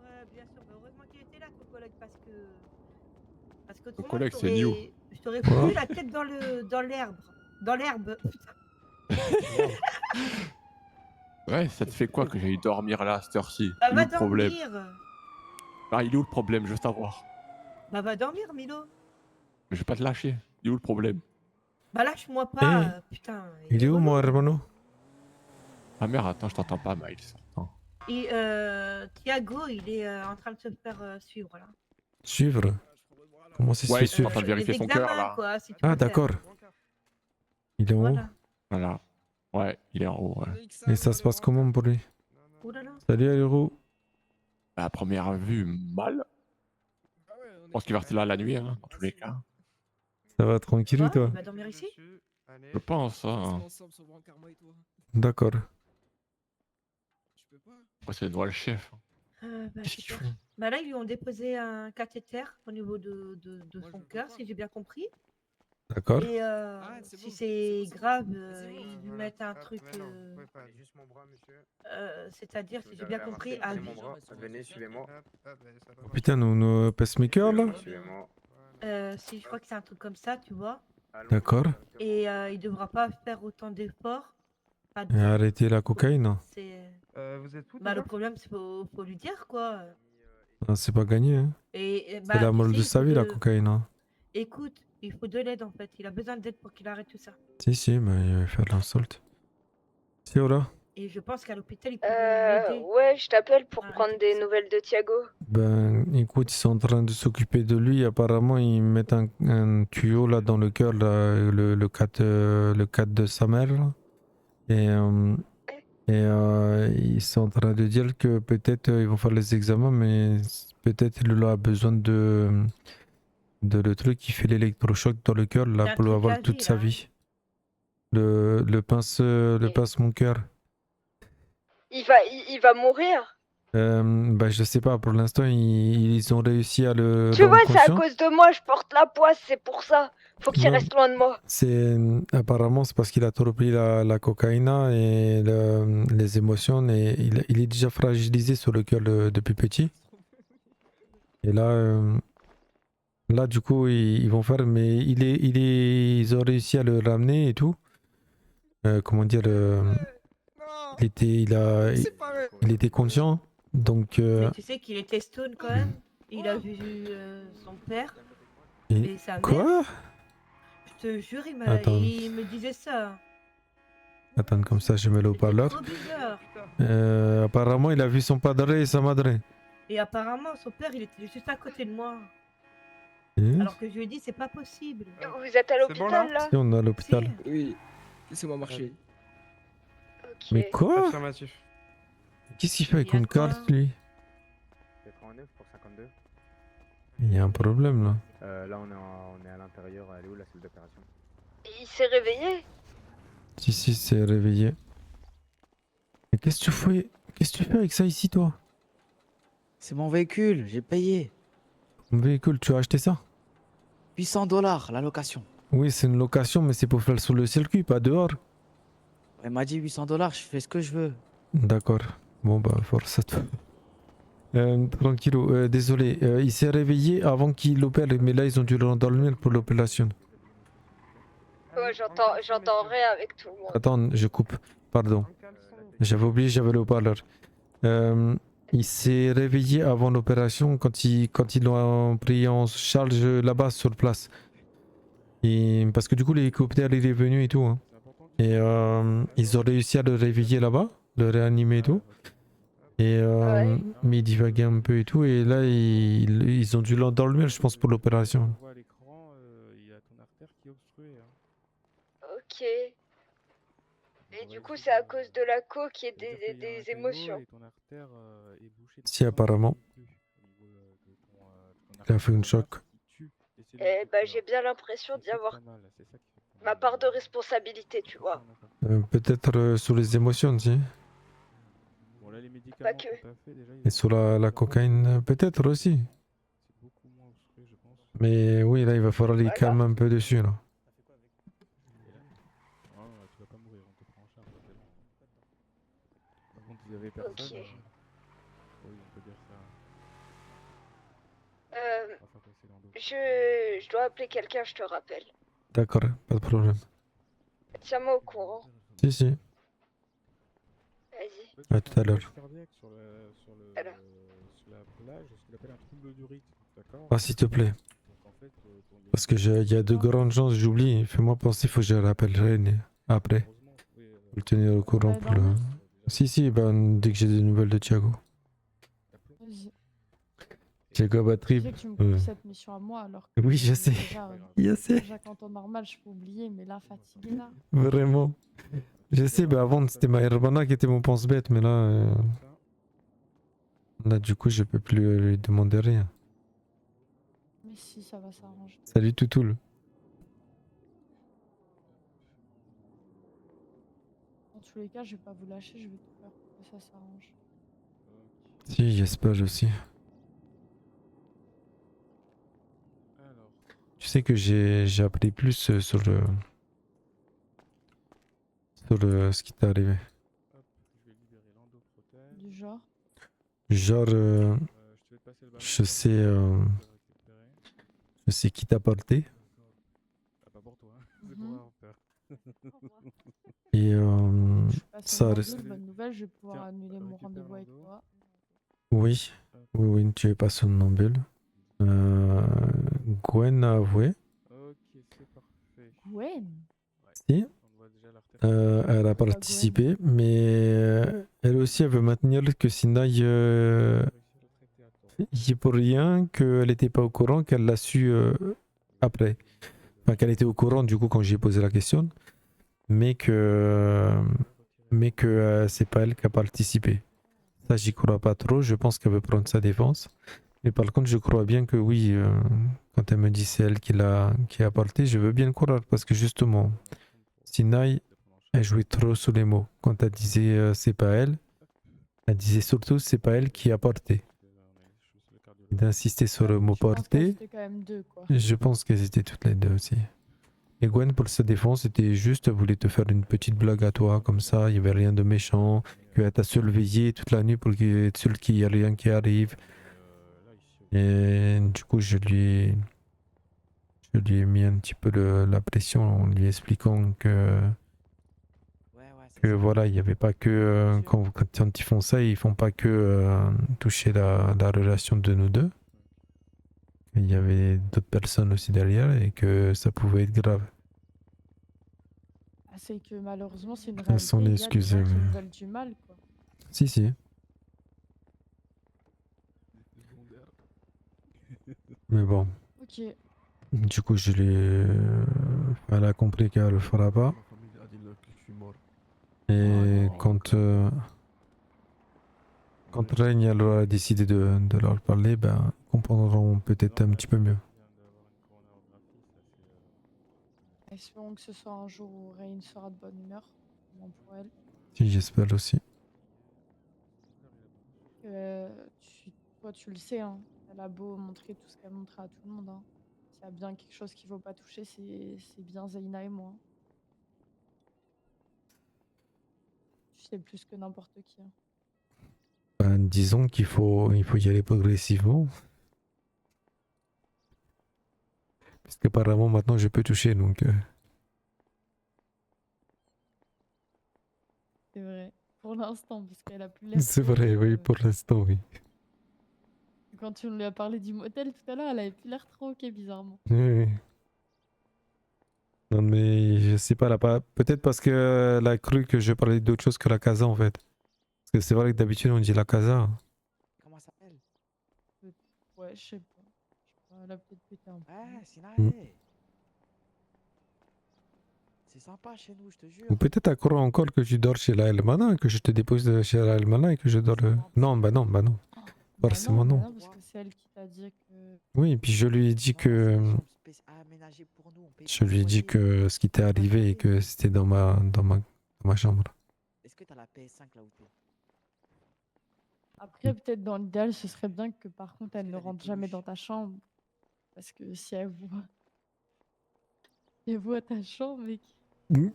Ouais, bien sûr. Mais heureusement qu'il était là, ton collègue, parce que Ton autrement, collègue, c'est New. je t'aurais Quoi foutu la tête dans l'herbe. Dans l'herbe. Ouais, ça te fait quoi que j'aille dormir là à cette heure-ci? Bah, Il est où va le problème? dormir. Ah, il est où le problème? Je veux savoir. Bah, va dormir, Milo. Mais je vais pas te lâcher. Il est où le problème? Bah, lâche-moi pas. Eh, Putain. Il est où relou. mon hermano? Ah merde, attends, je t'entends pas, Miles. Attends. Et Thiago, il est en train de se faire suivre là. Suivre? Comment c'est Ouais, se ils sont en suivre? train de vérifier Les son cœur examens, là. quoi, si tu Ah préfères. d'accord. Il est en haut. Voilà. Voilà. Ouais, il est en haut. Ouais. Et ça se passe comment pour lui? Ouh là là. Salut Aliro. À première vue, mal. Je pense qu'il va rester là la nuit, hein, dans tous les cas. Ça va tranquille Quoi toi? Il va dormir ici? Je pense, hein. D'accord. Ouais, c'est toi le chef. Bah, Qu'est-ce qu'il super. fout? Bah là, ils lui ont déposé un cathéter au niveau de son cœur, si j'ai bien compris. D'accord. Et c'est si bon, c'est c'est bon. grave, C'est bon. ils lui mettent un truc. Juste mon bras, monsieur. C'est-à-dire, si j'ai bien compris, à Prenez vie. mon bras. Venez, suivez-moi. Oh, putain, nos pacemakers là? Suivez-moi. Si je crois que c'est un truc comme ça, tu vois. D'accord. Et il devra pas faire autant d'efforts. Pas Et arrêter la cocaïne? C'est. Vous êtes où Bah, le problème, c'est faut lui dire quoi. Ah, c'est pas gagné. Hein. Bah, C'est la tu molle sais, de il sa faut vie la cocaïne. Hein. Écoute, il faut de l'aide en fait. Il a besoin d'aide pour qu'il arrête tout ça. Si, mais il va faire l'insulte. Si, voilà. Et je pense qu'à l'hôpital, ils pourront l'aider. Ouais, je t'appelle pour Arrête prendre tout des ça. nouvelles de Thiago. Ben, écoute, ils sont en train de s'occuper de lui. Apparemment, ils mettent un tuyau là dans le cœur, là, le 4 de sa mère. Là. Et ils sont en train de dire que peut-être ils vont faire les examens, mais peut-être il a besoin de le truc qui fait l'électrochoc dans le cœur là C'est un pour truc l'avoir à toute vie, sa là. vie. Le pince mon cœur. Il va mourir. Bah je sais pas, pour l'instant ils ont réussi à le Tu rendre vois, c'est à conscient. cause de moi, je porte la poisse, c'est pour ça. Faut qu'il Non. reste loin de moi. Apparemment c'est parce qu'il a trop pris la cocaïne et les émotions et il est déjà fragilisé sur le cœur depuis petit. Et là du coup ils vont faire, mais ils ont réussi à le ramener et tout. Comment dire, il était conscient, donc Mais tu sais qu'il était stone quand même. Il a vu son père et sa mère. quoi? Je te jure, Attends. il me disait ça. Attends, comme ça je mets le C'était haut-parleur. trop bizarre. Apparemment il a vu son padre et sa madre. Et apparemment, son père, il était juste à côté de moi. Et Alors que je lui ai dit, c'est pas possible. Vous êtes à l'hôpital là si on est à l'hôpital. Si. Oui, laissez-moi marcher. Ok. Mais quoi? Affirmatif. Qu'est-ce qu'il fait avec Il y a une quoi? carte lui? 89 pour 52. Il y a un problème là. Là, on est à l'intérieur. Elle est où la salle d'opération? Il s'est réveillé. Si, c'est réveillé. Mais qu'est-ce que tu fais? Qu'est-ce que tu fais avec ça ici toi? C'est mon véhicule, j'ai payé. Ton véhicule, tu as acheté ça? 800 $ la location. Oui, c'est une location, mais c'est pour faire sur le circuit, pas dehors. Elle m'a dit 800 $, je fais ce que je veux. D'accord. Bon bah force à toi. Tranquillo, désolé. Il s'est réveillé avant qu'il opère, mais là ils ont dû l'endormir pour l'opération. Ouais, j'entends rien avec tout le monde. Attends, je coupe. Pardon. J'avais oublié, j'avais le haut-parleur. Il s'est réveillé avant l'opération quand ils l'ont pris en charge là-bas sur place. Et parce que du coup l'hélicoptère il est venu et tout. Hein. Et ils ont réussi à le réveiller là-bas, le réanimer et tout. Et mais il divaguait un peu et tout. Et là ils ont dû l'endormir, je pense, pour l'opération. On voit à l'écran, il y a ton artère qui est obstruée. Hein. Ok. Et du coup, c'est à cause de la coke et des émotions. Et ton artère est bouchée de Si, sang, apparemment. il coule plus au niveau de ton Il a fait une artère choc. qui tue les cellules Eh du bah, corps. j'ai bien l'impression Et d'y c'est avoir très mal, c'est ça qui fait ma part de responsabilité, tu vois. Peut-être sous les émotions aussi. Bon, là, les médicaments que. qu'on t'a fait, déjà, ils Et ont sur pas la été cocaïne, peut-être aussi. C'est beaucoup moins obstrué, je pense. Mais oui, là, il va falloir les Voilà. calmer un peu dessus, là. Et là, tu vas pas mourir, on te prend en charge, t'inquiète. Par contre, il y avait personne. Ok. Oui, on peut dire ça. On va faire passer dans d'autres. Je dois appeler quelqu'un, je te rappelle. D'accord, pas de problème. Tiens-moi au courant. Si, si. Vas-y. Toi, tu À fais tout un à l'heure. massage cardiaque sur Alors. sur la plage, ce qu'on appelle un trouble du rythme, d'accord? Ah, s'il te plaît. Donc en fait, Parce que il y a de grandes chances, j'oublie. Fais-moi penser, faut que je rappellerai après. heureusement, oui, Pour le tenir au courant Ouais, pour le... dormir. Si, si, ben, dès que j'ai des nouvelles de Thiago. Vas-y. Thiago Tu Batterie. sais que tu me confies cette mission à moi alors que Oui, je sais. déjà, Je sais. déjà quand en normal je peux oublier, mais là fatigué là. Vraiment. Je sais, ben avant c'était ma Herbana qui était mon pense-bête, mais là, là du coup je peux plus lui demander rien. Mais si, ça va s'arranger. Salut Toutoul. Dans tous les cas, je vais pas vous lâcher, je vais tout faire pour que ça s'arrange. Si, j'espère aussi. Alors, Tu sais que j'ai appris plus sur ce qui t'est arrivé. hop, je vais libérer l'endoprothèse. Du genre. Genre, Je te vais te passer le ballon. je sais, Tu vas le récupérer. je sais qui t'a porté. Ah, pas pour toi, hein. C'est pour Mhm. avoir peur. Et Je suis pas ça somnambule, reste... bonne nouvelle, je vais pouvoir Tiens, annuler mon récupère rendez-vous avec l'endo. toi. Oui, oui, oui, tu es pas somnambule. Gwen a avoué. Ok, c'est parfait. Gwen. Si. On voit déjà l'artère. Elle a Pourquoi participé, mais elle aussi elle veut maintenir que Sinaï y est pour rien, qu'elle n'était pas au courant, qu'elle l'a su après. Enfin, qu'elle était au courant du coup quand j'ai posé la question, mais que c'est pas elle qui a participé. Ça, j'y crois pas trop. Je pense qu'elle veut prendre sa défense. Mais par contre, je crois bien que oui, quand elle me dit c'est elle qui a porté, je veux bien le croire parce que justement, Sinaï, elle jouait trop sur les mots. Quand elle disait c'est pas elle, elle disait surtout c'est pas elle qui a porté. Et d'insister sur le mot Tu penses qu'elles porter, étaient quand même deux, quoi. je pense qu'elles étaient toutes les deux aussi. Et Gwen, pour sa défense, c'était juste, elle voulait te faire une petite blague à toi, comme ça, il n'y avait rien de méchant, qu'elle t'a surveillé toute la nuit pour être sûr qu'il n'y ait rien qui arrive. Et du coup, je lui ai mis un petit peu la pression en lui expliquant que voilà, il n'y avait pas que quand ils font ça, ils font pas que toucher la relation de nous deux. Il y avait d'autres personnes aussi derrière et que ça pouvait être grave. Ah, c'est que malheureusement, c'est une Elles sont réalité. Il y a des gens qui excusées, me mais- veulent du mal, quoi. Si, si. Mais bon, Ok. du coup, elle a compris qu'elle le fera pas. Et quand Règne elle aura décidé de leur parler, ben, ils comprendront peut-être un petit peu mieux. Espérons que ce soit un jour où Rain sera de bonne humeur. Au moins pour elle. Si, j'espère aussi. Toi, tu le sais, hein. Elle a beau montrer tout ce qu'elle montre à tout le monde, hein. S'il y a bien quelque chose qu'il ne faut pas toucher, c'est bien Zaina et moi, hein. Tu sais plus que n'importe qui, hein. Ben, disons qu'il faut y aller progressivement. Parce qu'apparemment maintenant je peux toucher, donc... C'est vrai. Pour l'instant, parce qu'elle a plus l'air. C'est trop, vrai, oui, pour l'instant, oui. Quand tu lui as parlé du motel tout à l'heure, elle avait plus l'air trop ok, bizarrement. Oui, oui. Non mais je sais pas, peut-être parce qu'elle a cru que je parlais d'autre chose que la casa en fait. Parce que c'est vrai que d'habitude on dit la casa. Comment ça s'appelle? Ouais, je sais pas. Elle a peut-être pété un peu. Ouais, Sinaï. Mm. C'est sympa chez nous, je te jure. Ou peut-être à croire encore que tu dors chez la Elmana, que je te dépose chez la Elmana et que je dors... Non, bah non, bah non. Bah Forcément non. parce que c'est elle qui t'a dit que. Oui, et puis je lui ai dit que je lui ai dit que ce qui t'est arrivé et que c'était dans ma chambre. Est-ce que t'as la PS5 là où t'es? Après, peut-être dans l'idéal, ce serait bien que par contre, elle Est-ce ne que t'as des rentre jamais dans peluches? ta chambre. Parce que si elle voit, elle voit ta chambre, mec. Mm.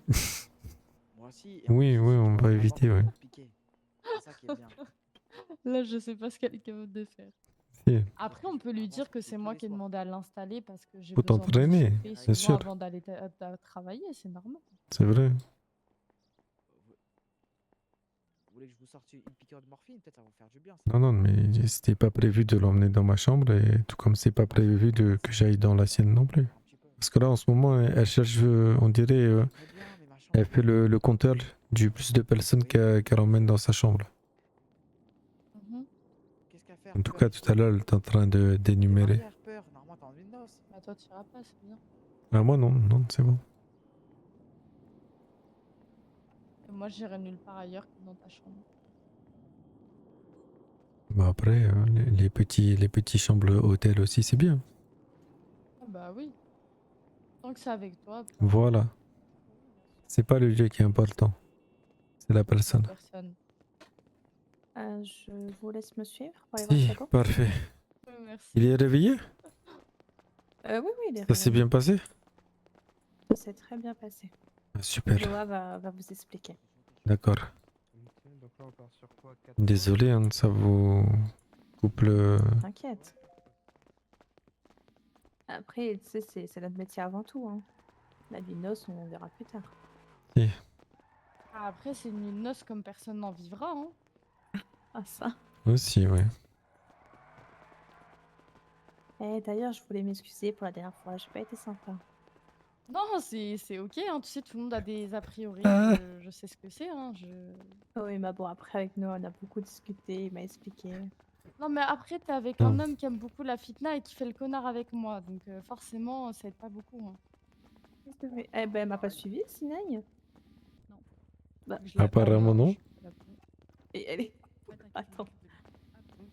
Moi aussi. Et en Oui, plus, oui, ici, on tu va pourras éviter, l'avoir ouais. pour piquer. C'est ça qui est bien. Là, je sais pas ce qu'elle est capable de faire. Si. Après, on peut lui dire que c'est moi qui ai demandé à l'installer parce que j'ai Faut besoin de t'entraîner, chauffer bien souvent sûr. avant d'aller travailler, c'est normal. C'est vrai. Vous voulez que je vous sorte une piqûre de morphine? Peut-être ça va vous faire du bien. Non, non, mais c'était pas prévu de l'emmener dans ma chambre et tout comme c'est pas prévu que j'aille dans la sienne non plus. Parce que là, en ce moment, elle cherche, on dirait, elle fait le compteur du plus de personnes qu'elle emmène dans sa chambre. Mhm. Qu'est-ce qu'à faire? En tout cas, tout à l'heure, elle est en train d'énumérer. Normalement, t'es en une noce. Bah, toi, tu iras pas, c'est bien. Ah, moi, non, non, c'est bon. Et moi, j'irai nulle part ailleurs que dans ta chambre. Bah après, les petits chambres hôtels aussi, c'est bien. Ah bah oui. Tant que c'est avec toi, peu Voilà. importe. C'est pas le lieu qui est important, c'est la La personne. personne. Je vous laisse me suivre pour aller voir Si, Thiago. parfait. Merci. Il est réveillé? Oui, oui, il est Ça s'est réveillé. bien passé? Ça s'est très bien passé. Ah, super, Joa va vous expliquer. d'accord. Ok, donc là on part sur quoi? 4 Désolé, hein, ça vous coupe le... T'inquiète. Après, tu sais, c'est notre métier avant tout. Hein. La vie de noces, on verra plus tard. Si. Ah, après, c'est une nuit de noces comme personne n'en vivra. Hein. Ah, ça. Aussi, ouais. Eh, d'ailleurs, je voulais m'excuser pour la dernière fois. J'ai pas été sympa. Non, c'est ok. Hein. Tu sais, tout le monde a des a priori. Ah. Je sais ce que c'est. Hein. Oui, mais bon, après, avec nous, on a beaucoup discuté. Il m'a expliqué. Non, mais après, t'es avec un homme qui aime beaucoup la fitna et qui fait le connard avec moi. Donc, forcément, ça aide pas beaucoup. Hein. Eh ben, elle m'a pas suivi, Sinagne. Non. Bah, Je l'appelle, Apparemment, hein, non. je peux l'appeler. et elle est. Attends.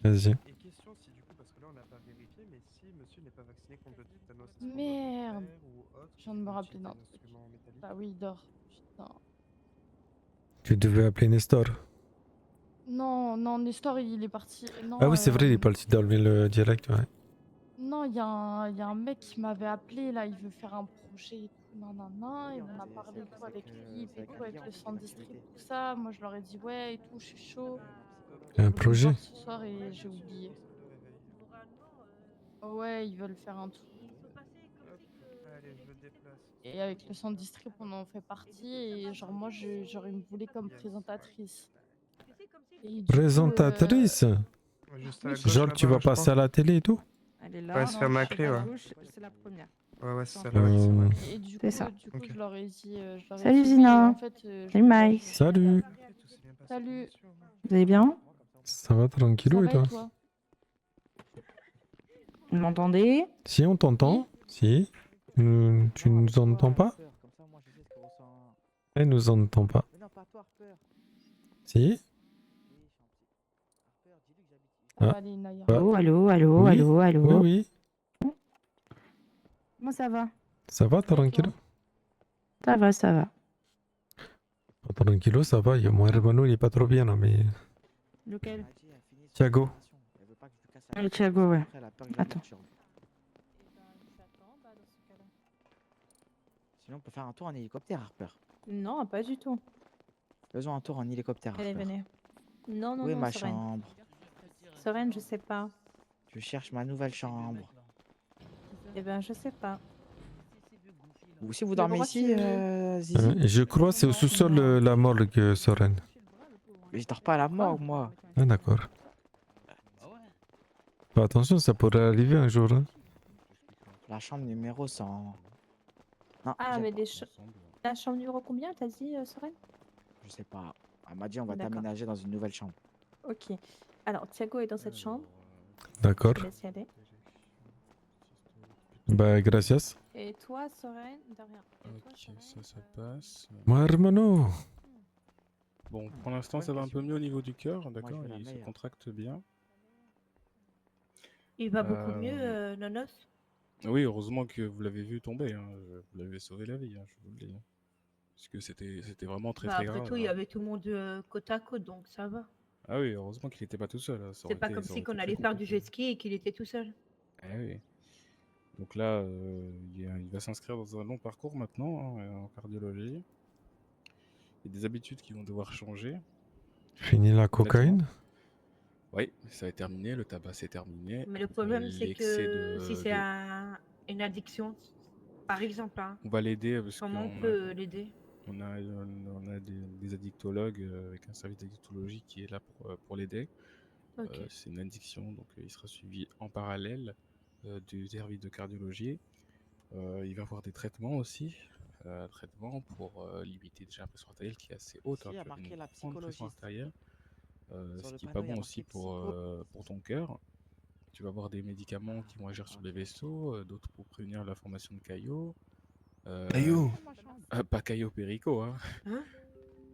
Vas-y. Et question si du coup, parce que là on n'a pas vérifié, mais si monsieur n'est pas vacciné contre le tétanos, Merde. Je viens de me rappeler d'un truc. Bah oui, il dort. Putain. Tu devais appeler Nestor. Non, non, Nestor, il est parti. Non, Ah oui, c'est vrai, il est parti dormir le direct, ouais. non, il y a un mec qui m'avait appelé, là, il veut faire un projet et tout, nanana, et on a parlé tout avec l'équipe et tout, avec le centre district, tout ça. Moi, je leur ai dit, ouais, et tout, je suis chaud. Un Ils voulaient me projet? voir ce soir et j'ai oublié. Ouais, ils veulent faire un truc. Allez, je le déplace. Et avec le centre district, on en fait partie, et genre, moi, genre, ils me voulaient comme présentatrice. Et du coup, Présentatrice? Juste à la oui, gauche, Genre, là-bas, tu vas je crois. passer à la télé et tout? Elle est là. Ouais, c'est faire ma je suis clé, pas ouais. là. Gauche, c'est la première. Ouais, ouais, c'est ça. Euh, Et du coup, C'est ça. Ok. je leur ai dit, Salut, oui, Zina. en fait, je Salut, voulais Mike. ajouter Salut. Salut. Vous allez bien? Ça va Ça tranquillou et va toi? et toi? Vous m'entendez? Si, on t'entend. Si. Tu nous entends pas? Elle nous entend pas. Mais non, pas toi, Harper. Si. Ça Ah. va aller, Naya. Ah. Allô, allô, allô, Oui. allô, allô. Oui, oui. Comment ça va? Ça va, Ça va, tranquillou? Ça va, ça va. Tranquillou, ça va. Mon hermano, il est pas trop bien, là, mais... Lequel? Thiago. Le Thiago, ouais. Attends. Sinon, on peut faire un tour en hélicoptère, Harper. Non, pas du tout. Faisons un tour en hélicoptère, Allez, Harper. venez. Non, non, Où est non, ma Soren. chambre? Soren, je sais pas. Je cherche ma nouvelle chambre. Eh ben, je sais pas. Vous aussi, vous Mais dormez pourquoi ici, tu- Zizi? Je crois c'est au sous-sol la morgue, Soren. Mais je dors pas à la morgue, moi. Ah, d'accord. Fais attention, ça pourrait arriver un jour. Hein. La chambre numéro 100. Non, Ah, j'aime mais pas. la chambre numéro combien, t'as dit, Soren? Je sais pas. Elle m'a dit on va D'accord. t'aménager dans une nouvelle chambre. Ok. Alors, Thiago est dans cette chambre. D'accord. Je te laisse y aller. Bah, gracias. Et toi, Soren, de rien. Et toi, Ok, Soren, ça passe. Mon hermano. Bon, pour l'instant, ça va un peu mieux au niveau du cœur, d'accord, je veux la il se meilleure. contracte bien. Il va beaucoup mieux, Nonos? Oui, heureusement que vous l'avez vu tomber, hein. Vous l'avez sauvé la vie, hein, je vous le dis, hein. Parce que c'était vraiment très Bah, très après grave, tout, il y hein. avait tout le monde côte à côte, donc ça va. Ah oui, heureusement qu'il était pas tout seul, hein. C'est pas comme Ça si aurait qu'on été très allait faire du compliqué. jet ski et qu'il était tout seul. Eh oui. Donc là, il va s'inscrire dans un long parcours maintenant, hein, en cardiologie. Il y a des habitudes qui vont devoir changer. Fini la cocaïne? Oui, ça est terminé, le tabac c'est terminé. Mais le problème, c'est l'excès que si c'est de... une addiction, par exemple, hein, On va l'aider parce comment on qu'on a, peut l'aider? on a des addictologues avec un service d'addictologie qui est là pour l'aider. Ok. C'est une addiction, donc il sera suivi en parallèle du service de cardiologie. Il va avoir des traitements aussi. Traitements pour limiter déjà la pression artérielle qui est assez haute. Si, Hein, il y a tu as marqué une la grande pression psychologiste. artérielle. Sur Ce le qui n'est panneau, pas il y a bon marqué aussi pour ton cœur. Tu vas avoir des médicaments qui vont agir sur les vaisseaux, d'autres pour prévenir la formation de caillots. Caillou. Pas caillots péricot, hein. Hein?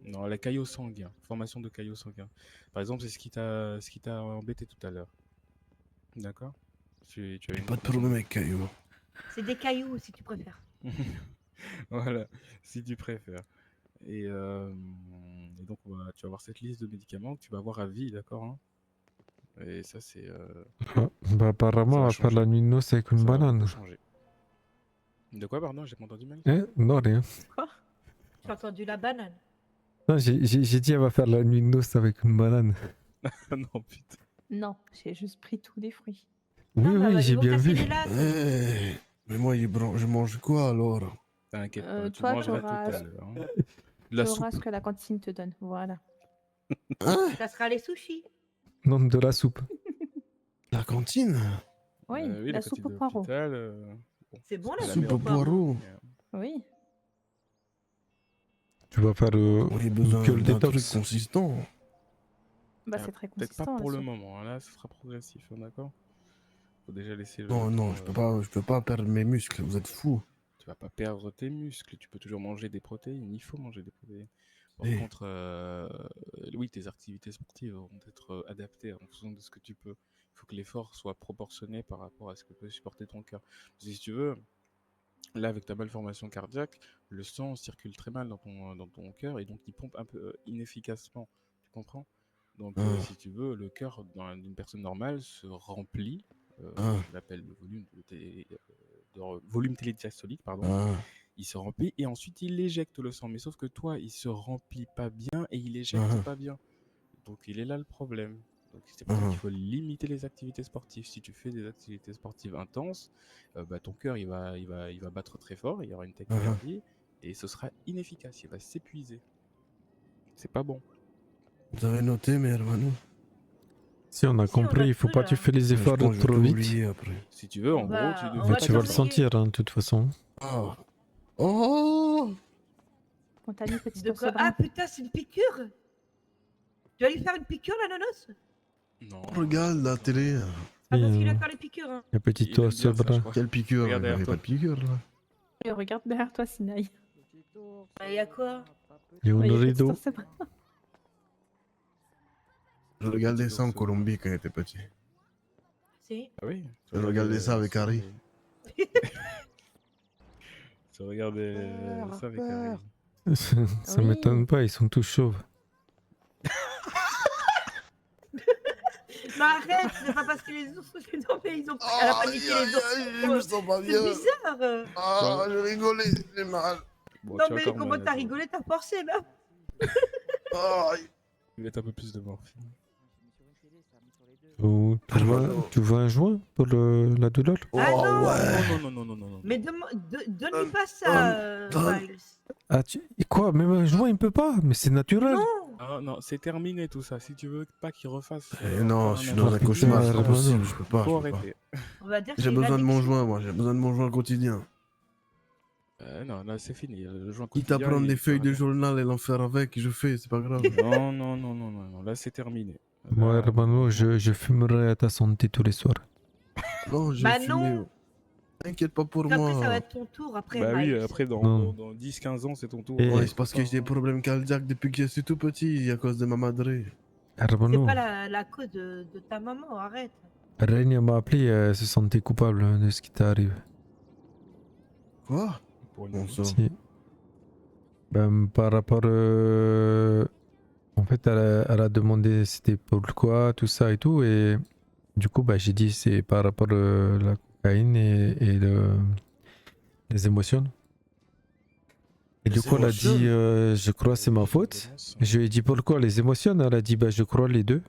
Non, la caillot sanguin, formation de caillots sanguins. Par exemple, c'est ce qui t'a embêté tout à l'heure. D'accord? Tu as une Pas de problème avec Caillou. C'est des cailloux, si tu préfères. Voilà, si tu préfères. Et donc, tu vas avoir cette liste de médicaments que tu vas avoir à vie, d'accord, hein. Et ça, c'est... Ah, bah apparemment, ça on va va faire la changer. nuit de noces avec une Ça va banane. beaucoup changer. De quoi, pardon? J'ai pas entendu mal. Eh? Non, rien. J'ai entendu la banane. Non, j'ai dit, elle va faire la nuit de noces avec une banane. Non, putain. Non, j'ai juste pris tous les fruits. Oui, Non, mais oui, ils j'ai vont bien casser vu. les lattes. Mais moi, je mange quoi alors? T'inquiète pas, tu Toi, mangeras t'auras- tout à l'heure, hein. De la Tu auras soupe. ce que la cantine te donne. Voilà. Hein? Ça sera les sushis. Non, de la soupe. La cantine? Oui, Oui, la cantine soupe au de poireau. l'hôpital, bon, C'est bon, c'est la pas Soupe meilleure au des poireau. choses, mais, Oui. Tu vas faire On a une besoin pure d'un truc détox. consistant. Bah, Ah, c'est très peut-être consistant. pas la pour le soupe. moment, hein. Là, ce sera progressif, hein, d'accord? Faut déjà laisser le Non, non, temps, je peux pas perdre mes muscles, vous êtes fous. Tu vas pas perdre tes muscles, tu peux toujours manger des protéines, il faut manger des protéines. Par Eh. contre, oui, tes activités sportives vont être adaptées en fonction de ce que tu peux. Il faut que l'effort soit proportionné par rapport à ce que peut supporter ton cœur. Si tu veux, là, avec ta malformation cardiaque, le sang circule très mal dans ton cœur et donc il pompe un peu inefficacement. Tu comprends? Donc, si tu veux, le cœur d'une personne normale se remplit, je l'appelle le volume télédiastolique, pardon. Il se remplit et ensuite il éjecte le sang. Mais sauf que toi, il se remplit pas bien et il éjecte pas bien. Donc il est là le problème. Donc c'est pour ça qu'il faut limiter les activités sportives. Si tu fais des activités sportives intenses, bah, ton cœur il va battre très fort, il y aura une tachycardie et ce sera inefficace, il va s'épuiser. C'est pas bon. Vous avez noté, mes hermanos? Si, on a compris, il faut pas que tu fais les efforts Je vais trop tout vite. oublier après. Si tu veux, en Bah, gros, tu on devrais... Mais va tu vas le surveiller. sentir, hein, de toute façon. Ah. Oh! On t'a mis petit De ours quoi? brun. Ah putain, c'est une piqûre! Tu vas lui faire une piqûre, la nonos? Non. Regarde la télé. Ah, Et, parce qu'il a encore les piqûres, hein. le petit Il aime ours bien ça, brun. je crois. Quelle piqûre? Regarde Il n'y derrière avait toi. pas de piqûre là. Et regarde derrière toi, Sinaï. Il y a quoi? Il y a Oui, un petit rideau. ours brun. Je regardais Petit ça en ours Colombie quand j'étais petit. Si. Ah oui? Je regardais ça avec Harry. Tu regardais ça avec Harry. Ça Oui. m'étonne pas, ils sont tous chauves. Mais arrête, c'est pas parce que les ours sont non, mais ils ont elle a pas niqué les ours. Je me sens pas C'est bien. bizarre. Ah, je rigolais, j'ai mal. Bon, Non tu as mais encore comment mal, t'as toi. rigolé, t'as forcé là? Aïe. Il va être un peu plus de morphine. Ou tu veux un joint pour la douleur? Ah Oh non. ouais. Non. Mais donne-lui pas ça, Miles. Ah, et quoi? Même un joint, il peut pas? Mais c'est naturel. Non. Ah non, c'est terminé tout ça. Si tu veux pas qu'il refasse. Eh non, je suis dans un putain, cauchemar, c'est pas Hermano. possible, je peux pas. Faut je peux pas. arrêter. On va dire J'ai qu'il y a une besoin de mon addiction. joint, moi, j'ai besoin de mon joint quotidien. Non, là c'est fini. Le joint Quitte à quotidien, prendre il des feuilles de sera journal et l'en faire avec, je fais, c'est pas grave. bien. Non, là c'est terminé. Moi, Là, Hermano, je fumerai à ta santé tous les soirs. Non, j'ai Bah fumé. non. T'inquiète pas pour Après, ça va moi. être ton tour après, Bah oui, Miles. après Non. dans 10-15 ans, c'est ton tour. Et- Ouais, c'est parce que j'ai des problèmes cardiaques depuis que je suis tout petit, à cause de ma madré. C'est Hermano, pas la cause de ta maman, arrête. Rain m'a appelé, elle se sentait coupable de ce qui t'est arrivé. Quoi? Pour une Bon, fois. ça. Si. Ben, par rapport... En fait, elle a demandé c'était pourquoi, tout ça et tout. Et du coup, bah, j'ai dit c'est par rapport à la cocaïne et les émotions. Et du Les coup, elle a dit émotions? je crois que c'est ma faute. Je lui ai dit pourquoi les émotions. Elle a dit bah, je crois les deux.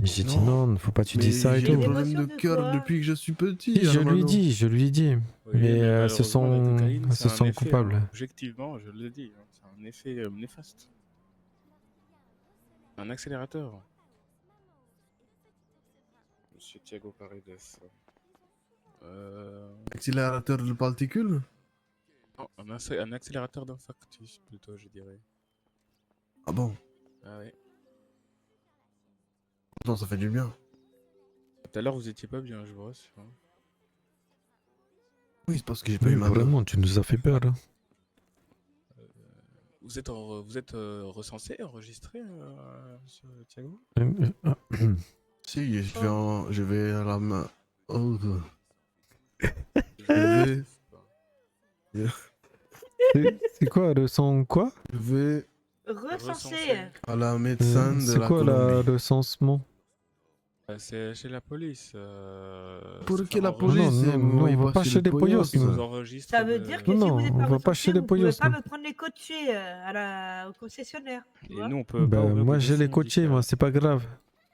Et j'ai dit Non. non, faut pas tu Mais dis ça et j'ai tout. des problèmes de Émotions de cœur quoi? depuis que je suis petit, Si, je lui ai Armano. dit, je lui ai dit. Oui, mais elles se malheureusement, la sont, cocaïne, elles c'est se un sont effet, coupables. hein. Objectivement, je le dis, hein, c'est un effet néfaste. Un accélérateur. Monsieur Thiago Paredes. Accélérateur de particules? Non, un accélérateur d'infarctus, plutôt, je dirais. Ah bon? Ah ouais. Non, ça fait du bien. Tout à l'heure, vous étiez pas bien, je vois. Hein. Oui, c'est parce que j'ai pas Oui, eu ma vraiment, tu nous as fait peur. Hein. Vous êtes recensé, enregistré, monsieur Thiago? Si, je vais à la main. Oh. C'est quoi, ressent quoi? Je vais Recensé. à la médecin de C'est la quoi Colombie. le recensement? C'est chez la police. Pour c'est que la un police, registre. non, vous non, voyez on va pas chez chez les Poyos, Ils nous. vous enregistrent Ça veut de- dire que Non, si non, vous n'êtes on pas va pas recensé, chez les vous pouvez Poyos, pas nous. me prendre les coachés au concessionnaire. tu Et vois. nous, on peut pas Bah, ouvrir moi de j'ai les dossier coachés, médical. moi, c'est pas grave.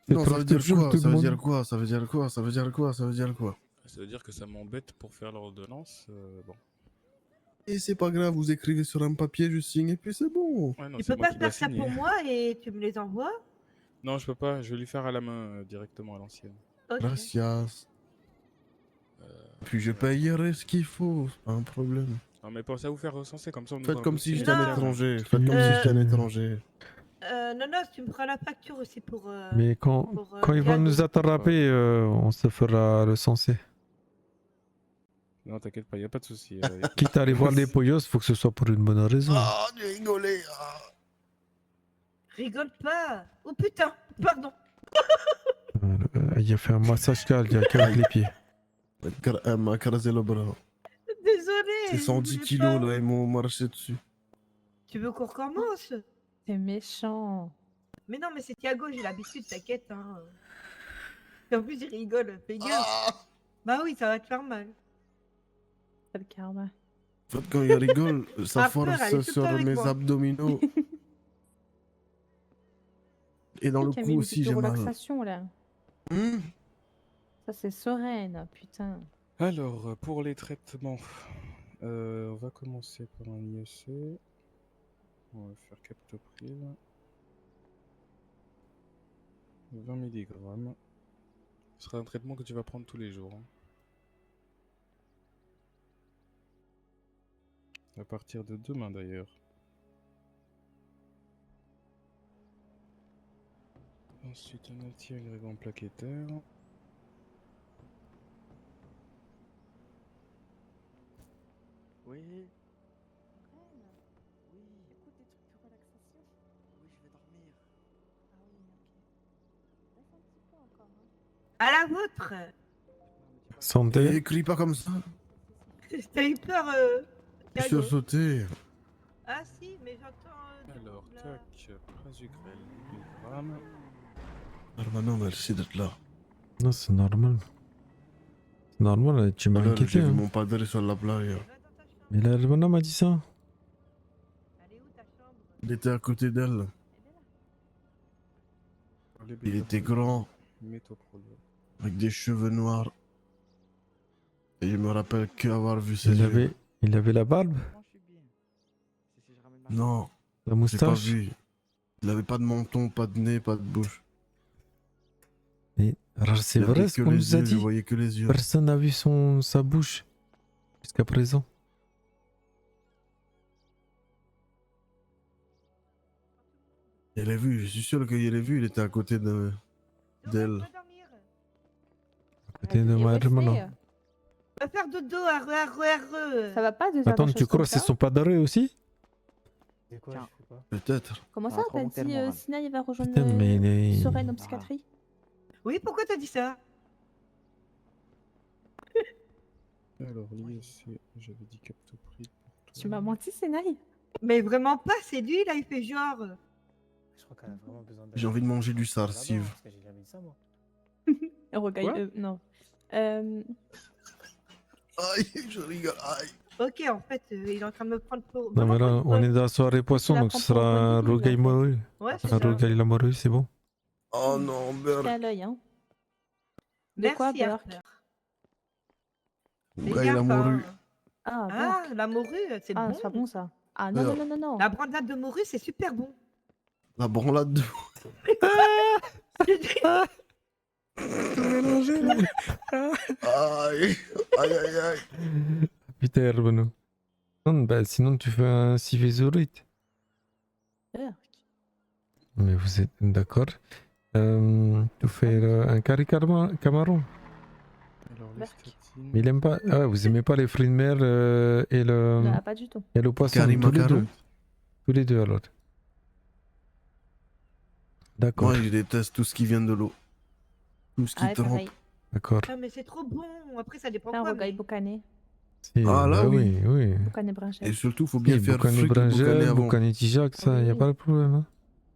C'est Non, ça veut dire pour quoi? tout Ça le veut monde. dire quoi? Ça veut dire quoi? Ça veut dire quoi? Ça veut dire quoi? Ça veut dire que ça m'embête pour faire l'ordonnance. Bon. Et c'est pas grave, vous écrivez sur un papier, je signe et puis c'est bon. Ouais, non, Tu c'est peux moi pas qui dois faire ça signer. pour moi et tu me les envoies? Non, je peux pas. Je vais lui faire à la main directement à l'ancienne. Ok. Gracias. Puis je payerai ce qu'il faut, c'est pas un problème. Non, mais pensez à vous faire recenser comme ça. On Faites ouvre un comme dossier si j'étais un médical. étranger. Faites comme si j'étais un étranger. Non, tu me feras la facture aussi pour. Mais quand ils vont Thiago. nous attraper, on se fera recenser. Non, t'inquiète pas, y a pas de souci. Quitte à aller voir les Poyos, faut que ce soit pour une bonne raison. Ah, tu rigolais. Rigole pas. Oh putain, pardon. Il a fait un massage cardiaque avec les pieds. Elle m'a caressé le bras. Désolée. C'est je 110 voulais kilos, pas. là, ils m'ont marché dessus. Tu veux qu'on recommence? C'est méchant. Mais non, mais c'est Thiago, j'ai l'habitude, t'inquiète. Hein. Et en plus, il rigole, fais gaffe. Bah oui, ça va te faire mal. C'est le karma. En fait, quand il rigole, ça Ma peur, elle est force tout le sur temps avec mes moi. abdominaux. Et dans le Qui a mis cou une aussi, petite j'ai mal. relaxation là. Ça c'est sereine, putain. Alors, pour les traitements, on va commencer par un IEC. On va faire captopril. 20 mg. Ce sera un traitement que tu vas prendre tous les jours. Hein. À partir de demain d'ailleurs. Ensuite, un anti-agrégant plaquettaire. Oui. Oui. À la vôtre. Santé. Écris pas comme ça. T'as eu peur, Je Thiago. suis sauté. Ah si, mais j'entends. Alors, tac, prasugrel 1000 grammes. Armano, merci d'être là. Non, c'est normal. C'est normal, tu m'as Alors, inquiété. j'ai vu Hein. mon padre sur la plage. Mais la Hermana m'a dit ça. Il était à côté d'elle. Il était grand, Métoprolol. avec des cheveux noirs. Et je me rappelle qu'avoir vu ses yeux. Il avait la barbe, Non, la j'ai pas moustache. vu. Il avait pas de menton, pas de nez, pas de bouche. Et, alors c'est Il avait vrai ce que qu'on les nous a yeux, je dit. voyais que les yeux. Personne n'a vu sa bouche jusqu'à présent. Il l'a vu, je suis sûr qu'il l'a vu, il était à côté d'elle. À côté de ma Hermana. Va faire dodo, arre. Ça va pas de faire Attends, des tu choses crois comme que c'est ça son padre aussi? Tiens. Peut-être. Comment Ça ça, va trop t'as monter le dit moral. Sina il va rejoindre Putain, mais il est- Soren en psychiatrie? Oui, pourquoi t'as dit ça? Alors, l'ISC, j'avais dit capte prix pour Tu toi. m'as menti, Sénaï? Mais vraiment pas, c'est lui, là, il fait genre. Je crois qu'elle a vraiment besoin J'ai envie de manger du sarsiv. Parce que j'ai jamais dit ça, moi. Regarde, non. Aïe, je rigole, aïe. Ok, en fait, il est en train de me prendre pour. Non, mais vraiment là, pour on une- est dans la soirée poisson, la donc ce prends pour sera une débile, Rogaille en fait. Morue. Ouais, c'est Enfin, ça. Rogaille la morue, c'est bon. Oh non, C'était à Burk. l'œil, hein. De quoi, Merci, Burk? Harper. Rogaille Fais la gaffe, morue. hein. Ah, Ah, Burk. la morue, c'est Ah, bon. c'est pas bon, ça. Ah, non, non, non, non, non. La brandade de morue, c'est super bon. La branlade de... Tout mélangé, là. Aïe, aïe, aïe, aïe. Putain, Herbeno. Non, bah, sinon, tu fais un civézorite. Burk. Mais vous êtes d'accord. Tu fais un curry camaron. Alors, les statines. Mais il aime pas. Ah ouais, vous aimez pas les fruits de mer et le. Non, pas du tout. Et le poisson, Curry tous les macaron. deux. Tous les deux alors. D'accord. Moi, je déteste tout ce qui vient de l'eau. Tout ce qui Ah, trempe. pareil. D'accord. Ah, mais c'est trop bon. Après, ça dépend Un quoi. rogaille Mais... boucané. Si, Ah, là, bah oui. oui. Boucané brinchel. Et surtout, faut bien Si, faire boucané fric et boucané bringel, avant. boucané tijac, ça, y a Oui. pas de problème. Hein.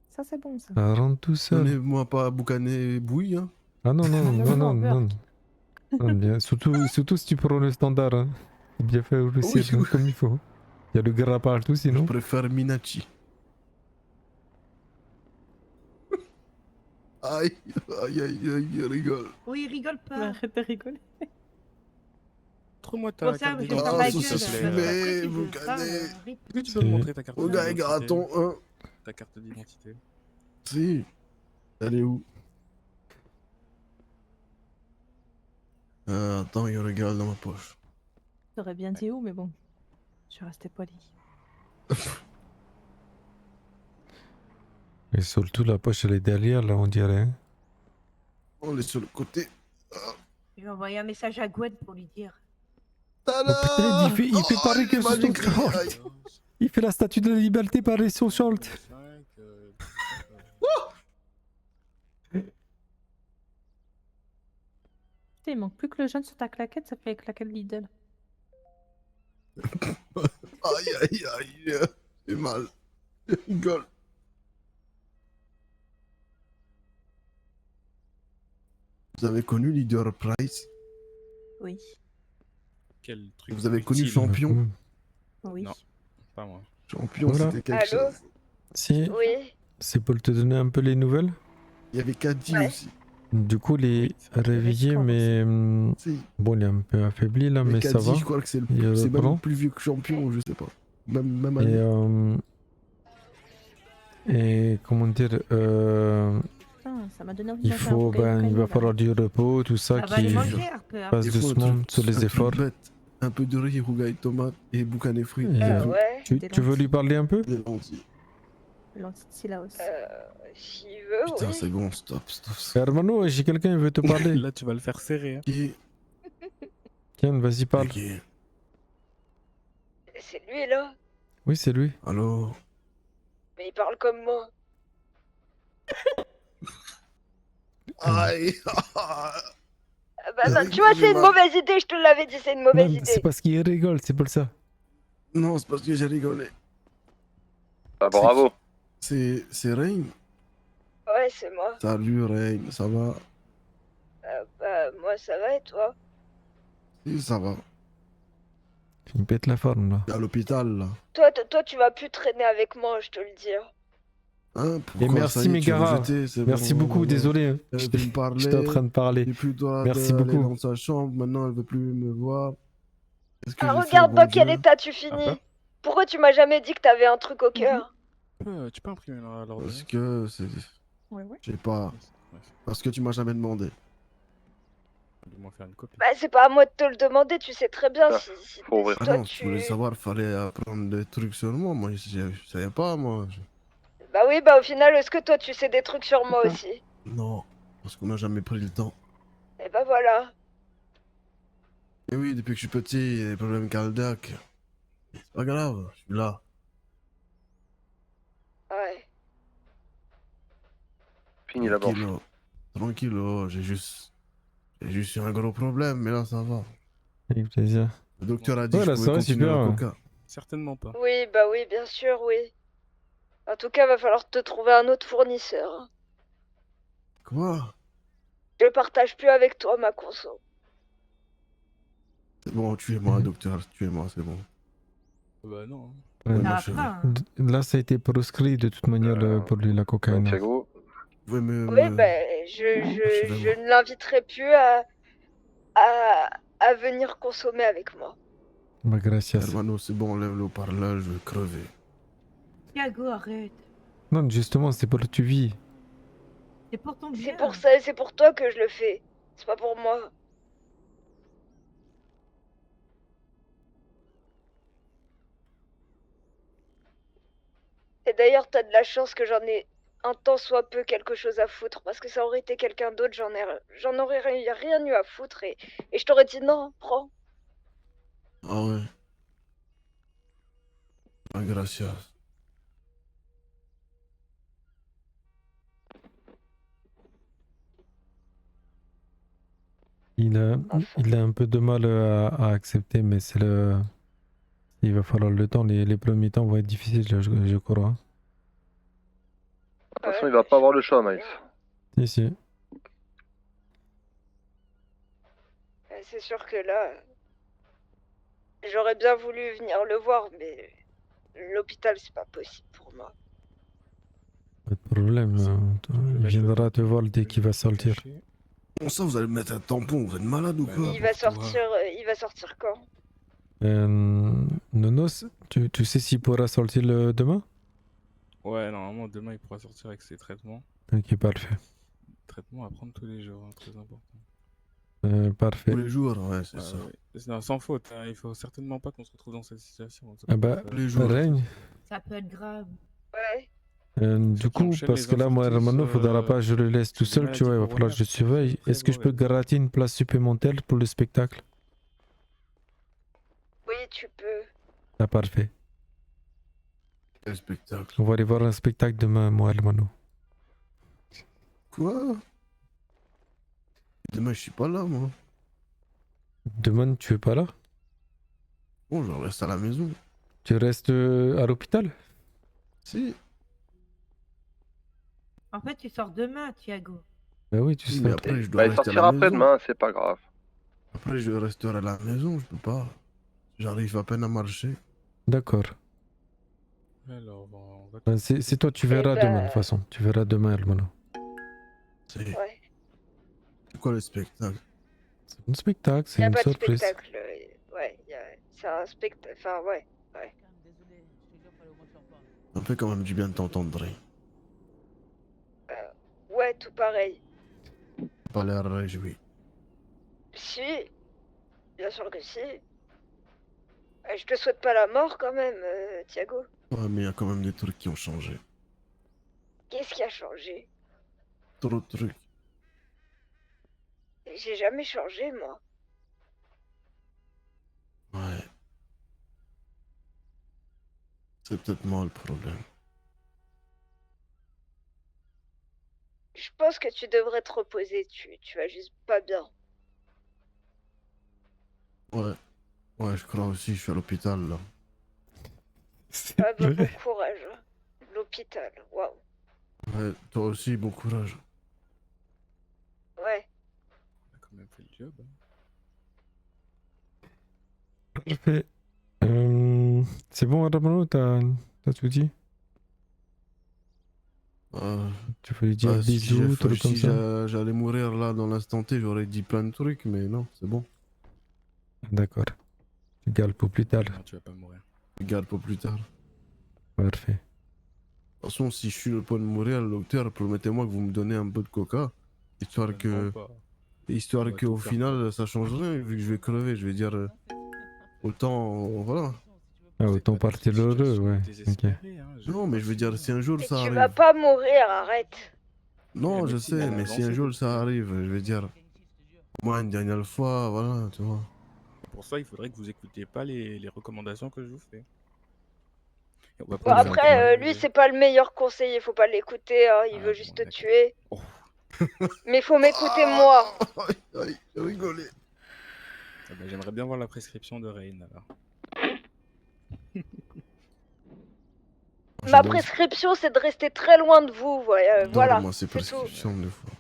Ça, c'est bon, ça. Ça rentre tout seul. Donnez-moi pas boucané bouilli, hein. Ah non, non, non, non, non. Burk. Non, bien. Surtout si tu prends le standard. Hein. C'est bien fait aussi, Oui, oui. comme il faut. Il y a le gras partout Je sinon. préfère Minachi. Aïe, aïe, aïe, aïe, il rigole. Oui, il rigole pas. Mais arrête de rigoler. Montre-moi Pour ta ça, carte je vais d'identité. faire ma Ah, gueule. saucisse s'il te plaît. fumée, Après, tu vous veux pas, connaissez. Est-ce que tu peux C'est- me montrer ta carte Rogaille d'identité? graton 1. Ta carte d'identité. Si. Elle est où? Attends, il y a le gars dans ma poche. J'aurais bien dit où, mais bon. Je suis restée polie. Et surtout la poche elle est derrière là on dirait. Hein. On est sur le côté. Je vais envoyer un message à Gwen pour lui dire. Tada! Oh putain, il fait pareil que il sur m'a son décrit, short. aïe. Il fait la statue de la liberté pareil sur short. Putain, il manque plus que le jaune sur ta claquette, ça fait claquer le Lidl. Aïe, aïe, aïe. J'ai mal. Je rigole. Vous avez connu Leader Price? Oui. Quel truc. Vous avez connu utile. Champion? Oui. Non, pas moi. Champion, Voilà. c'était quelque Allô? chose. Si, Oui. c'est pour te donner un peu les nouvelles. Il y avait Caddy Ouais. aussi. Du coup, les réveillés, score mais Si. bon, il est un peu affaibli là, mais ça Caddy, va. je crois que c'est Il c'est reprend. même plus vieux que Champion, je sais pas. Même Et, année. et comment dire, Putain, ça m'a donné envie de il manger un faut, rogaille ben, il boucané, va là. falloir du repos, tout ça, Ça va aller qui manger, Harper. passe Il faut un doucement truc- sur un les truc efforts. bête. Un peu de riz, rougaille, tomate et boucané fruits. Et, Ah ouais. tu veux lui parler un peu? Des lentilles. Lentilles de Laos. S'il veut, Putain, oui. c'est bon, stop, stop. Hermano, j'ai quelqu'un qui veut te parler. Là, tu vas le faire serrer. Hein. Ok, Tiens, vas-y, parle. ok. C'est lui là. Oui, c'est lui. Alors, Mais il parle comme moi. aïe. Ah bah non, tu vois, c'est une mauvaise idée, je te l'avais dit, c'est une mauvaise Non, c'est idée. parce qu'il rigole, c'est pour ça. Non, c'est parce que j'ai rigolé. Ah, bravo. C'est Rain. Ouais, c'est moi. Salut Rain, ça va? Bah, moi ça va et toi? Si, ça va. Il pète la forme là. T'es à l'hôpital là. Toi, tu vas plus traîner avec moi, je te le dis. Hein, Et pourquoi, merci ça y est, tu veux Megara. jeter, c'est Merci bon, beaucoup, bon, désolé. hein. Elle veut me parler. J'étais en train de parler. J'ai plus le droit Merci d'aller beaucoup. dans sa chambre, maintenant elle veut plus me voir. Qu'est-ce que Ah, j'ai fait, regarde bon dans quel Dieu? état tu finis. Pourquoi tu m'as jamais dit que t'avais un truc au cœur? Tu peux imprimer l'ordre. Parce que c'est... Ouais, ouais. Je sais pas. Parce que tu m'as jamais demandé. Dis-moi faire une copie. Bah, c'est pas à moi de te le demander, tu sais très bien si Ah toi non, si tu tu... voulais savoir, fallait apprendre des trucs sur moi. Moi, je savais pas, moi. Bah oui, bah au final, est-ce que toi tu sais des trucs sur moi aussi? Non, parce qu'on n'a jamais pris le temps. Et bah voilà. Et oui, depuis que je suis petit, il y a des problèmes cardiaques. C'est pas grave, je suis là. Ouais. Fini la Tranquille, blanche. Tranquille, oh, j'ai juste eu un gros problème, mais là ça va. Avec plaisir. Le docteur a dit Ouais, que je là, pouvais ça va continuer super. la coca. Certainement pas. Oui, bah oui, bien sûr, oui. En tout cas, va falloir te trouver un autre fournisseur. Quoi? Je partage plus avec toi ma conso. C'est bon, tuez-moi, docteur, tuez-moi, c'est bon. Bah non. Ouais. Ouais, Ça ma va chérie. pas, hein. Là, ça a été proscrit de toute manière pour lui, la cocaïne. Thiago, Vous pouvez Oui, ben, je ne l'inviterai plus à venir consommer avec moi. Bah, gracias. Hermano, c'est bon, lève le haut-parleur, je vais crever. Thiago, arrête. Non, justement, c'est pour que tu vis. C'est pour ton bien. C'est pour ça, c'est pour toi que je le fais. C'est pas pour moi. Et d'ailleurs, t'as de la chance que j'en ai un tant soit peu quelque chose à foutre, parce que ça aurait été quelqu'un d'autre, j'en aurais rien eu à foutre, et je t'aurais dit non, prends. Ah ouais. Ah, gracias. Il a un peu de mal à accepter, mais c'est le. Il va falloir le temps. Les premiers temps vont être difficiles, je crois. de toute façon, il va pas avoir le choix, Miles. Si, si. C'est sûr que là, j'aurais bien voulu venir le voir, mais l'hôpital, c'est pas possible pour moi. Pas de problème. Il viendra te voir dès qu'il va sortir. Bon, ça, vous allez me mettre un tampon, vous êtes malade ou quoi? Il va sortir quand? Nonos, tu sais s'il pourra sortir demain? Ouais, normalement, demain, il pourra sortir avec ses traitements. Ok, parfait. Traitements à prendre tous les jours, hein, très important. Parfait. Tous les jours, ouais, c'est ça. Ouais. Non, sans faute, hein, il faut certainement pas qu'on se retrouve dans cette situation. Ah bah, les jours. Règne. Ça peut être grave. Ouais. Du coup, parce que là, moi, Hermano, faudra pas que je le laisse tout seul, tu vois, il va falloir que je surveille. Est-ce que je peux gratter une place supplémentaire pour le spectacle? Oui, tu peux. Ah, parfait. Quel spectacle? On va aller voir un spectacle demain, moi, Hermano. Quoi? Demain, je suis pas là, moi. Demain, tu es pas là? Bon, je reste à la maison. Tu restes à l'hôpital? Si. En fait, tu sors demain, Thiago. Bah oui, tu Oui, sais. mais après, je dois Bah, il rester à sortira la après maison. demain, c'est pas grave. Après, je resterai à la maison, je peux pas. J'arrive à peine à marcher. D'accord. Alors, on va... Ben, c'est toi, tu verras demain, de toute façon. Tu verras demain, Hermano. Ouais. C'est quoi le spectacle? C'est un spectacle, Y c'est a une pas de surprise. spectacle. Ouais, c'est un spectacle. Enfin, ouais. Ça me fait quand même du bien de t'entendre. Ouais, tout pareil. T'as pas l'air réjoui. Si. Bien sûr que si. Je te souhaite pas la mort quand même, Thiago. Ouais, mais il y a quand même des trucs qui ont changé. Qu'est-ce qui a changé? Trop de trucs. J'ai jamais changé, moi. Ouais. C'est peut-être moi le problème. Je pense que tu devrais te reposer, tu vas juste pas bien. Ouais. Ouais, je crois aussi, je suis à l'hôpital là. Ah bah, bon courage. Hein. L'hôpital, waouh. Ouais, toi aussi, bon courage. Ouais. On a quand même fait le job. Hein. Parfait. C'est bon, Hermano, t'as tout dit? Tu veux lui dire bisous, trucs comme ça? J'allais mourir là dans l'instant T, j'aurais dit plein de trucs, mais non, c'est bon. D'accord. Tu gardes pour plus tard. Non, tu vas pas mourir. Je garde pour plus tard. Parfait. De toute façon, si je suis le point de mourir, le docteur, promettez-moi que vous me donnez un peu de coca. Histoire que. Histoire qu'au final, ça change rien, vu que je vais crever. Je vais dire. Autant. Voilà. Ah, autant partir heureux, ouais. Ok. Non, mais je veux dire, si un jour ça Tu arrive. vas pas mourir, arrête. Non, je sais, mais si un jour ça arrive, je vais dire. Au moins une dernière fois, voilà, tu vois. Pour ça, il faudrait que vous écoutiez pas les recommandations que je vous fais. Et on va Bon, pas vous après, faire lui, c'est pas le meilleur conseiller, faut pas l'écouter, hein, il veut juste te tuer. Mais faut m'écouter moi. Aïe, j'ai rigolé. Ah bah, j'aimerais bien voir la prescription de Rain alors. Ma prescription, c'est de rester très loin de vous, voilà. Moi, c'est c'est tout. prescription des fois.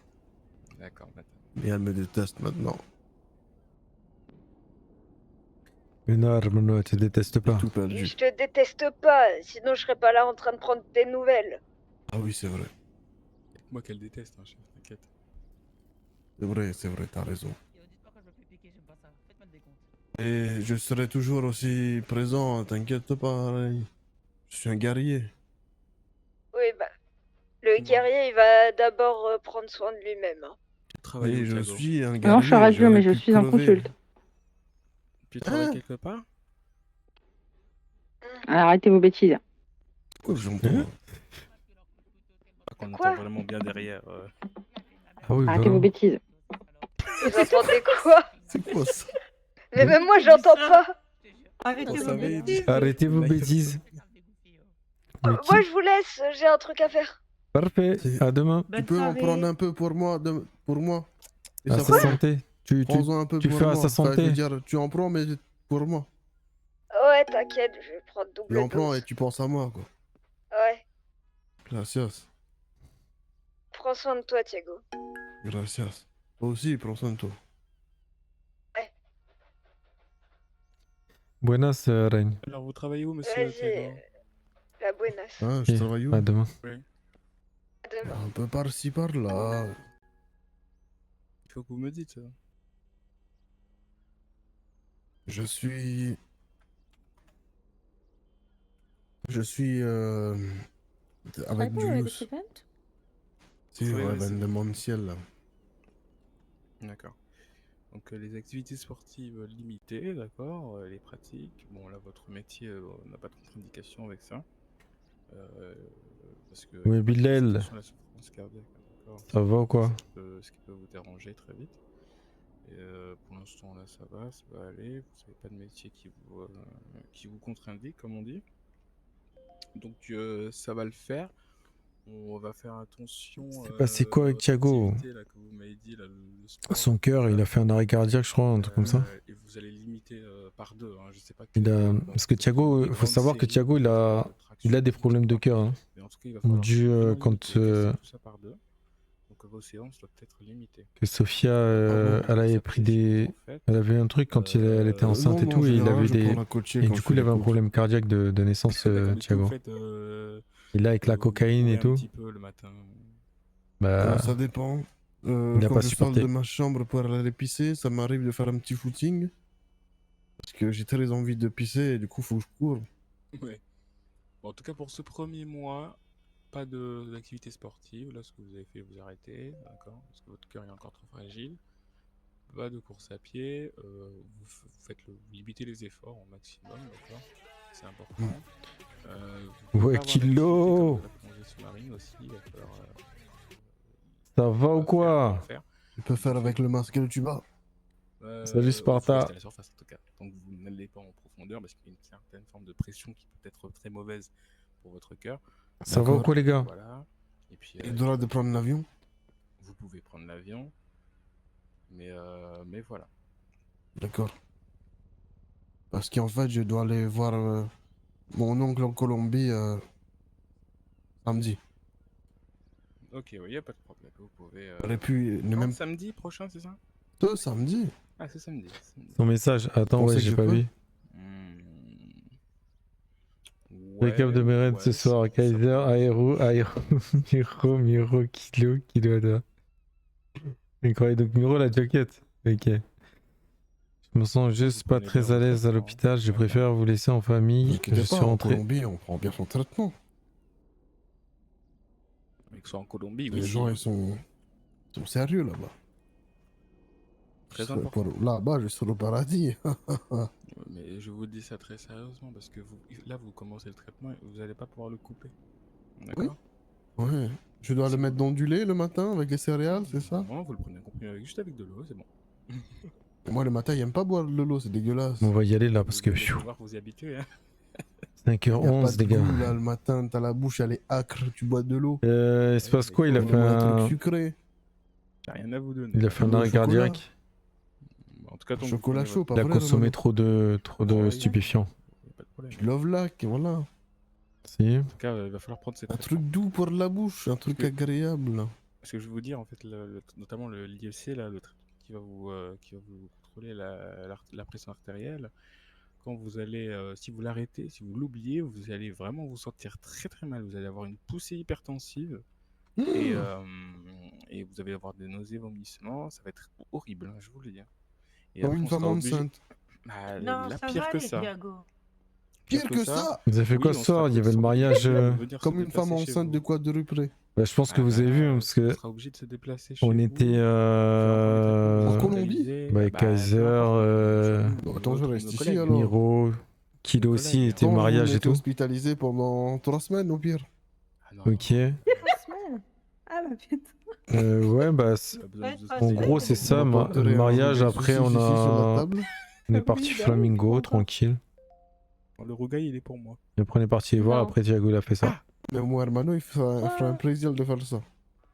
D'accord, madame. Mais elle me déteste maintenant. Mais non, Hermano, tu détestes pas. Tout perdu. Je te déteste pas, sinon je serais pas là en train de prendre des nouvelles. Ah oui, c'est vrai. Moi qu'elle déteste, hein, chef, t'inquiète. C'est vrai, t'as raison. Et je serai toujours aussi présent, t'inquiète pas, Ray. Je suis un guerrier. Oui, bah, le guerrier, il va d'abord prendre soin de lui-même. Hein. Oui, je suis un guerrier. Non, je suis radio, mais je j'aurais pu suis en crever. consulte. Tu travailles quelque part? Alors, arrêtez vos bêtises. Pourquoi j'entends Qu'on Quoi entend vraiment bien derrière. Ah oui, Arrêtez vos bêtises. Vous entendez quoi? C'est quoi ça? Mais même moi, j'entends pas. Arrêtez vos bêtises. Arrêtez vos bêtises. Mais qui- Moi, je vous laisse, j'ai un truc à faire. Parfait, à demain. Tu peux en prendre un peu pour moi, Et À ça sa va. santé. Prends-en un peu tu pour fais à moi. sa Enfin, je veux santé. dire, tu en prends, mais pour moi. Ouais, t'inquiète, je vais prendre double Tu en prends dose. et tu penses à moi, quoi. Ouais, Gracias. prends soin de toi, Thiago. Gracias. Toi aussi, prends soin de toi. Buenas, Reine. Alors vous travaillez où, monsieur Vas-y, Thiago? la buenas. Ah, je Ok, travaille où? à demain. Oui. À demain. Un peu par-ci, par-là. Il faut que vous me dites ça. Je suis... avec Julius. C'est Oui, ouais, ouais, c'est- événementiel, là. D'accord. Donc les activités sportives limitées, d'accord, les pratiques. Bon là votre métier on n'a pas de contre-indication avec ça. Parce que Ouais, Bilal. attention à la souffrance cardiaque, d'accord. Ça va ou quoi? Ce qui peut vous déranger très vite. Et, pour l'instant là ça va aller. Vous n'avez pas de métier qui vous contre-indique comme on dit. Donc ça va le faire. On va faire attention. C'est passé quoi avec Thiago? L'activité, là, que vous m'avez dit, là, le sport, Son cœur, il a fait un arrêt cardiaque, je crois, un truc comme ça. et vous allez limiter par deux. Hein, je sais pas. Il a... Parce que Thiago, il faut savoir que Thiago, il a des problèmes de cœur. Hein. Mais en tout cas, il va falloir Dû vraiment quand limiter, casser tout ça par deux. Donc vos séances doivent être limitées. que Sophia, elle avait pris des... Elle avait un truc quand elle était enceinte et tout, et il avait des... Et du coup, il avait un problème cardiaque de naissance, Thiago. Et là, avec la cocaïne et tout, Un petit peu le matin. bah... Ça dépend. il a Quand pas je sors supporté. de ma chambre pour aller pisser, ça m'arrive de faire un petit footing. Parce que j'ai très envie de pisser et du coup, faut que je cours. Ouais. Bon, en tout cas, pour ce premier mois, pas d'activité sportive. Là, ce que vous avez fait, vous arrêtez, d'accord? Parce que votre cœur est encore trop fragile. Pas de course à pied. Vous limitez les efforts au maximum, d'accord? C'est important. Vous pouvez Ouais, pas avoir kilo! d'activité comme la plongée sous-marine aussi, il va falloir, Ça va ou quoi? faire. Tu peux faire avec le masque et le tuba. Salut, Sparta. Faut rester à la surface en tout cas. Donc vous n'allez pas en profondeur parce qu'il y a une certaine forme de pression qui peut être très mauvaise pour votre cœur. Ça va ou quoi, les gars? Voilà. Et puis. Et droit de prendre l'avion? Vous pouvez prendre l'avion, mais voilà. D'accord. Parce qu'en fait, je dois aller voir mon oncle en Colombie samedi. Ok, oui, y a pas de problème. Vous pouvez. J'aurais pu ne quand, même samedi prochain, c'est ça? Ce samedi. Ah, c'est samedi. Son message, attends, Pensez ouais, que j'ai je pas peux vu. Récap de mes raids ce soir, Kaiser, Aero, Miro, Kilo, Ada. Incroyable, donc Miro la jaquette. Ok. Je me sens juste pas très à l'aise à l'hôpital, je préfère vous laisser en famille. Je suis En rentré. Colombie, on prend bien son traitement. Mais que ce soit en Colombie, oui. Les gens, ils sont sérieux là-bas. Très important. Là-bas, je serai au paradis. Mais je vous dis ça très sérieusement parce que vous commencez le traitement et vous n'allez pas pouvoir le couper. D'accord? Ouais. Je dois le mettre dans du lait le matin avec les céréales, c'est ça? Non, vous le prenez comprimé juste avec de l'eau, c'est bon. Et moi, le matin, il aime pas boire de l'eau, c'est dégueulasse. On va y aller là parce que. Vous allez devoir vous y habituer. Hein. 5h11, les gars. Là, le matin, t'as la bouche, elle est âcre, tu bois de l'eau. Il se passe quoi? Il a fait Un truc un. sucré. J'ai rien à vous donner. Il a fait un Le arrêt chocolat. cardiaque. En tout cas, tant que vous Chocolat prenez chaud, votre- pas Il a vrai, consommé Romano. trop de Ouais. stupéfiants. Y a pas de problème. Du love lac, voilà. Si. En tout cas, il va falloir prendre ces Un traitements. truc doux pour la bouche, un truc que- agréable. Parce que je vais vous dire, en fait, notamment l'IFC, là, le traitement qui va vous contrôler la pression artérielle, quand vous allez, si vous l'arrêtez, si vous l'oubliez, vous allez vraiment vous sentir très très mal. Vous allez avoir une poussée hypertensive et vous allez avoir des nausées, vomissements. Ça va être horrible, hein, je vous le dis. Et Comme après, une on sera femme obligé- enceinte. Bah, Non, là, ça pire va, que les ça. Thiago. Pire que ça. Vous avez fait Oui, quoi on ce sera- soir? Il y on avait le sera mariage. obligé de venir se Comme une femme déplacer chez enceinte vous. de quoi de près. Bah, je pense que vous avez vu, hein, parce On que sera obligé de se déplacer chez on vous. était En Colombie hospitalisé. bah, Bah, Kaiser, peu importe. Bon, attends, je Nos reste ici collègues. alors. Miro, Kilo aussi collègues. était Attends, vous mariage et m'êtes tout. hospitalisé pendant 3 semaines au pire. Ah non, Ok. 3 semaines. Ah bah putain. Ouais, bah, pas besoin de vous En en semaine, gros, c'est c'est ça. On va pas Le te mariage, réarranger après, des on saucisses ici sur la a. table. On est Oui, parti bah oui, flamingo, pourquoi pas. tranquille. Le rougail, il est pour moi. Et après, on est parti les voir. Non. Après, Thiago, il a fait ça. Mais moi, Hermano, il fera un plaisir de faire ça.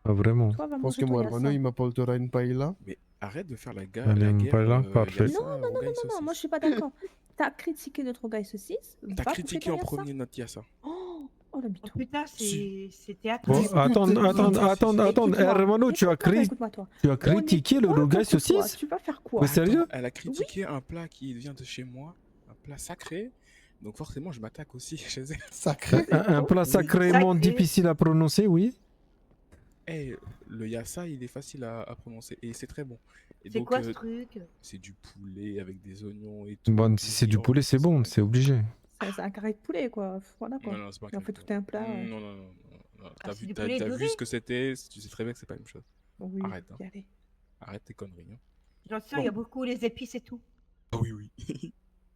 Ah, vraiment. Toi, va Je pense manger que ton moi, yassa. Hermano, il m'apportera une paella. Mais arrête de faire la Allez, guerre. on parle là, parfait. Yassa, Non, rougail, non, saucisse. moi je suis pas d'accord. T'as critiqué notre rougail saucisse. T'as va critiqué bouffer en ton yassa. premier notre Yassa. Oh, oh le Oh mytho. putain, Si. c'était Bon, atroce. attends, Écoute-moi, Hermano, tu as écoute-moi, toi. critiqué le On est quoi rougail contre toi? saucisse? Tu vas faire quoi? Ouais, sérieux? Attends, elle a critiqué un plat qui vient de chez moi, un plat sacré. Donc forcément, je m'attaque aussi chez elle. Sacré. Un plat sacrément Sacré. difficile à prononcer, oui. Eh, le yassa, il est facile à prononcer et c'est très bon. Et C'est donc, quoi ce truc? c'est du poulet avec des oignons et tout. Bon, si c'est du poulet, c'est bon, c'est obligé. C'est un carré de poulet, quoi. Voilà, quoi. Non, non, c'est pas un Et on fait carré tout un plat. Non, non, non. non. Ah, T'as c'est vu, du t'as poulet vu doré. ce que c'était, tu sais très bien que c'est pas la même chose. Oui, Arrête, hein. y aller. Arrête tes conneries. Hein. J'en sais, il y a beaucoup les épices et tout. Ah oui, oui.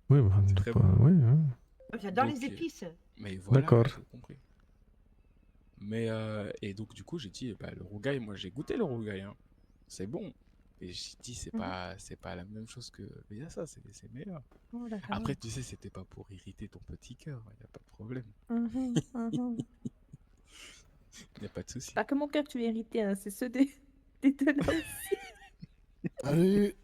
Oui, bah, C'est on très pas- bon. oui, oui. J'adore Donc, les épices. Mais voilà, D'accord. j'ai compris. Mais, et donc, du coup, j'ai dit, bah, le rougail, moi, j'ai goûté le rougail, hein. C'est bon. Et j'ai dit, c'est pas la même chose que le yassa, c'est meilleur. Oh, d'accord. Après, tu sais, c'était pas pour irriter ton petit cœur, y a pas de problème. Mhm, mhm. Y a pas de souci. Pas que mon cœur que tu es irrité, hein, c'est ceux des deux là aussi. Allez.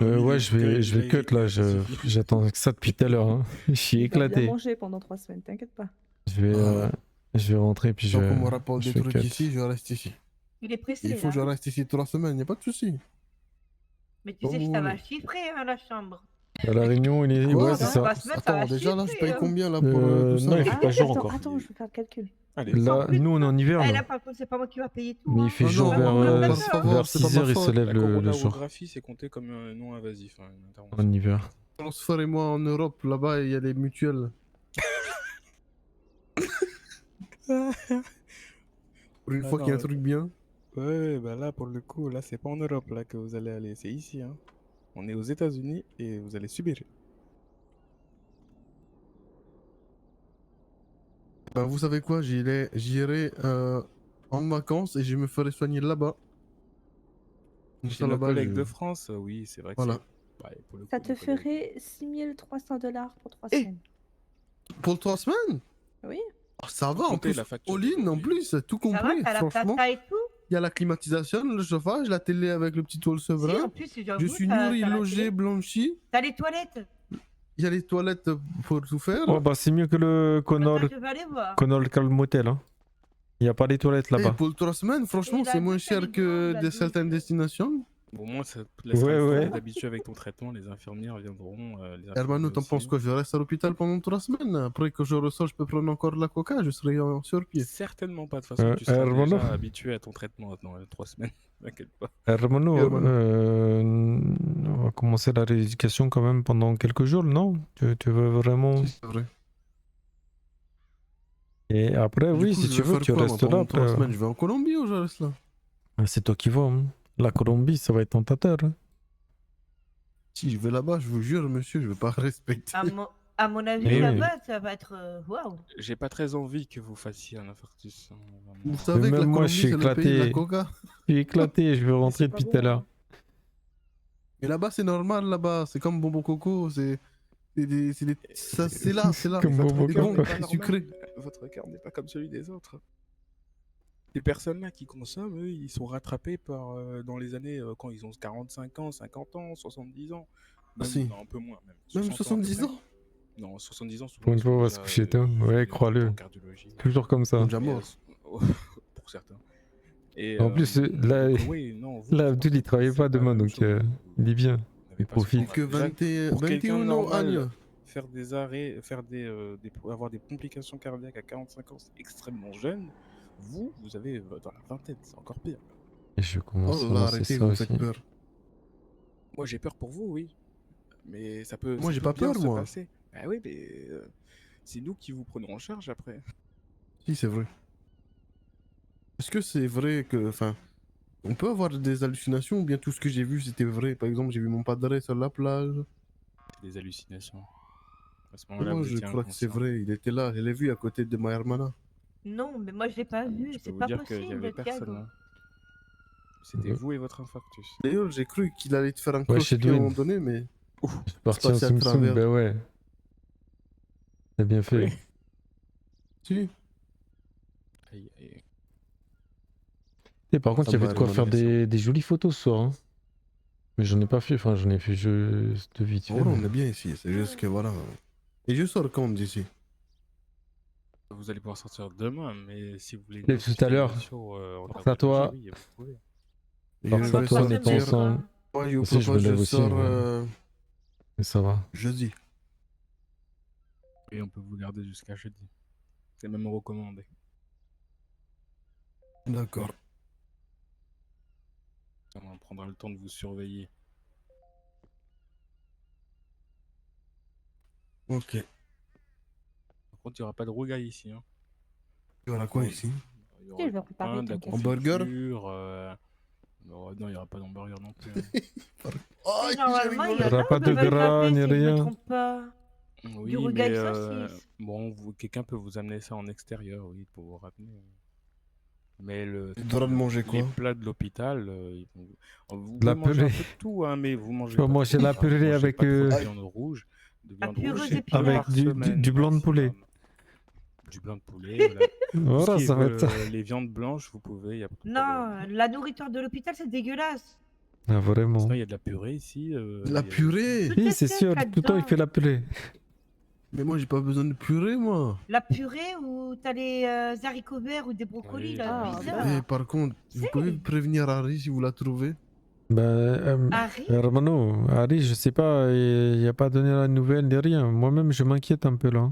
Ouais, je vais cut là, j'attends que ça depuis tout à l'heure. Hein. Je suis Tu vas bien éclaté. manger pendant 3 semaines, t'inquiète pas. Je vais rentrer puis je. Tant qu'on me rapporte je des fais trucs cut. ici, je reste ici. Il est pressé. Il faut que je là. reste ici 3 semaines, y a pas de souci. Mais tu Comme sais que vous ça va voulez. chiffrer, hein, la chambre. À la réunion, il est. Quoi Ouais, c'est Dans ça. 3 semaines, ça va Attends, déjà là, je chiffrer, paye hein. combien là pour tout ça Non, il fait pas jour attends, encore. attends, je vais faire le calcul. Allez, Là, nous, on est en hiver. Eh, là. là, par contre, c'est pas moi qui va payer tout. Mais hein. il fait Ah jour non, vers, non, vers par favor, c'est pas 6 heures, ma il se faute. lève la le jour. coronarographie, c'est compté comme un non invasif, hein, une intervention. En hiver. Transférez-moi en Europe, là-bas, il y a les mutuelles. Pour une Ah fois qu'il y a un non, truc bien. Ouais, bah là, pour le coup, là, c'est pas en Europe là que vous allez aller, c'est ici, hein. On est aux États-Unis et vous allez subir. Ben, vous savez quoi, j'irai en vacances et je me ferai soigner là-bas. Comme Chez ça, nos là-bas, collègues je- de France, oui, c'est vrai que Voilà. c'est. Ouais, pour le Ça coup, te nos collègues- ferait $6 300 pour 3 Eh, semaines. Pour 3 semaines Oui. Ah, ça va, en compter plus, la facture all-in, en d'aujourd'hui. plus, tout Ça va, compris, t'as la franchement. plata et tout. Il y a la climatisation, le chauffage, la télé avec le petit toile Si, en severin. plus, Je suis nourri, logé, blanchi. T'as les toilettes. Il y a les toilettes pour tout faire. Oh, bah, c'est mieux que le Connor, Je vais aller voir. Connor Calm Motel. Hein. Il n'y a pas les toilettes Et là-bas. pour 3 semaines, franchement, Et la c'est moins douche, elle cher est grande, que la de douche. certaines destinations. Au moins, ça te laissera Ouais, le temps ouais. de t'habituer avec ton traitement, les infirmières viendront. Les Hermano, infirmiers t'en penses aussi. quoi? Je reste à l'hôpital pendant 3 semaines. Après que je ressors, je peux prendre encore de la coca, je serai sur pied. Certainement pas, de toute façon, tu seras Hermano. déjà habitué à ton traitement maintenant, 3 semaines, t'inquiète pas. Hermano, Hermano. on va commencer la rééducation quand même pendant quelques jours, non? Tu veux vraiment. C'est vrai. Et après, Du oui, coup, si je tu vais veux, faire tu quoi, moi, restes là. pendant 3 Après. semaines, je vais en Colombie ou je reste là? C'est toi qui vois. Hein. La Colombie, ça va être tentateur. Hein. Si je vais là-bas, je vous jure, monsieur, je vais pas respecter. À mon avis, Oui, oui. là-bas, ça va être. Waouh! J'ai pas très envie que vous fassiez un infarctus. Hein, vraiment. Vous savez que la même moi, Colombie, je suis c'est le pays de la éclaté. coca. Je suis éclaté, je veux rentrer pas depuis bon, tout à l'heure. Mais là-bas, c'est normal, là-bas. C'est comme Bonbon Coco, c'est là, c'est là. Comme Bonbon C'est Coco. bon, Votre c'est cœur sucré. n'est pas normal. Votre cœur n'est pas comme celui des autres. Ces personnes-là qui consomment, eux, ils sont rattrapés par, dans les années quand ils ont 45 ans, 50 ans, 70 ans. Ah Même, si. non, un peu moins, même. Même 60 ans à peu 70 près. ans? Non, 70 ans, souvent, Pour une ils fois, sont on va déjà se coucher tôt. Ouais, crois-le. en cardiologie. Toujours comme ça. Déjà mort. Pour certains. Et, En plus, là, donc, oui, non, vous, là Abdul, il travaille pas demain, donc il est bien. Il profite. Que 21 pour quelqu'un 21 ans, normal, Agne. faire des arrêts, avoir des complications cardiaques à 45 ans, c'est extrêmement jeune. Vous avez dans la vingtaine, c'est encore pire. Et je commence Oh à là là, lancer arrêtez, ça vous me aussi. faites peur. Moi, j'ai peur pour vous, oui. Mais ça peut. Moi, ça j'ai peut pas bien peur, se moi. passer. Bah oui, mais c'est nous qui vous prenons en charge après. Si, c'est vrai. Est-ce que c'est vrai que. Enfin. On peut avoir des hallucinations ou bien tout ce que j'ai vu c'était vrai? Par exemple, j'ai vu mon padre sur la plage. C'est des hallucinations. À ce moment-là, Moi, vous je étiez crois que c'est inconscient. vrai. Il était là. Je l'ai vu à côté de ma hermana. Non, mais moi je l'ai pas vu, Je peux c'est vous pas dire qu'il y avait possible, personne. Thiago. Hein. C'était vous et votre infarctus. D'ailleurs, j'ai cru qu'il allait te faire un Ouais, chez croche-pied à un Dwayne. moment donné, mais. Je suis parti en passé à Tsum Tsum, travers. bah ouais. T'as bien fait. Oui. Si. Aïe, aïe. Et par contre, il y avait de quoi faire des jolies photos ce soir. Hein. Mais j'en ai pas fait, enfin j'en ai fait juste vite fait. Voilà, mais- on est bien ici. C'est juste que voilà. Et je sors quand d'ici? Vous allez pouvoir sortir demain, mais si vous voulez. Et tout à l'heure. Force à toi. Oui, vous pouvez. Force à toi, on est ensemble. Moi, je vous Si, je me propose, lève je aussi. sors Mais ça va. jeudi. Et on peut vous garder jusqu'à jeudi. C'est même recommandé. D'accord. On prendra le temps de vous surveiller. Ok. Par contre, il n'y aura pas de rougaille ici. Hein. Il y aura quoi ici? Il y aura Je vais du préparer, pain, de la t'inquiète. Hamburger confiture. Non, il n'y aura pas d'hamburger non plus. Hein. Oh, Et normalement, il y Il y en aura a pas au de Burger gras, Café, ni si je me rien. trompe pas. Oui, Du rougail mais saucisse. bon, quelqu'un peut vous amener ça en extérieur, oui, pour vous ramener. Mais Tu devras manger quoi? les plats de l'hôpital, vous De la pouvez manger un purée. peu de tout, hein, mais vous mangez Tu vas pas manger trop la gras, vous purée mangez avec, pas trop de viande rouge, purée c'est d'épinards. Avec par du semaine blanc de poulet. maximum. Du blanc de poulet, voilà. Tout Voilà, ce qui ça va est, être ça. les viandes blanches, vous pouvez, y a pas de problème. Non, la nourriture de l'hôpital, c'est dégueulasse. Ah, vraiment. Sinon, il y a de la purée ici. De la il y a- purée? Tout Oui, est c'est sec sûr, tout le temps il là-dedans. fait la purée. Mais moi, j'ai pas besoin de purée, moi. La purée où t'as les haricots verts ou des brocolis, Oui, là, oui. bizarre. Eh, par contre, vous pouvez prévenir Harry si vous la trouvez? Bah, Harry Hermano, Harry, je sais pas, il a pas donné la nouvelle ni rien. Moi-même, je m'inquiète un peu là.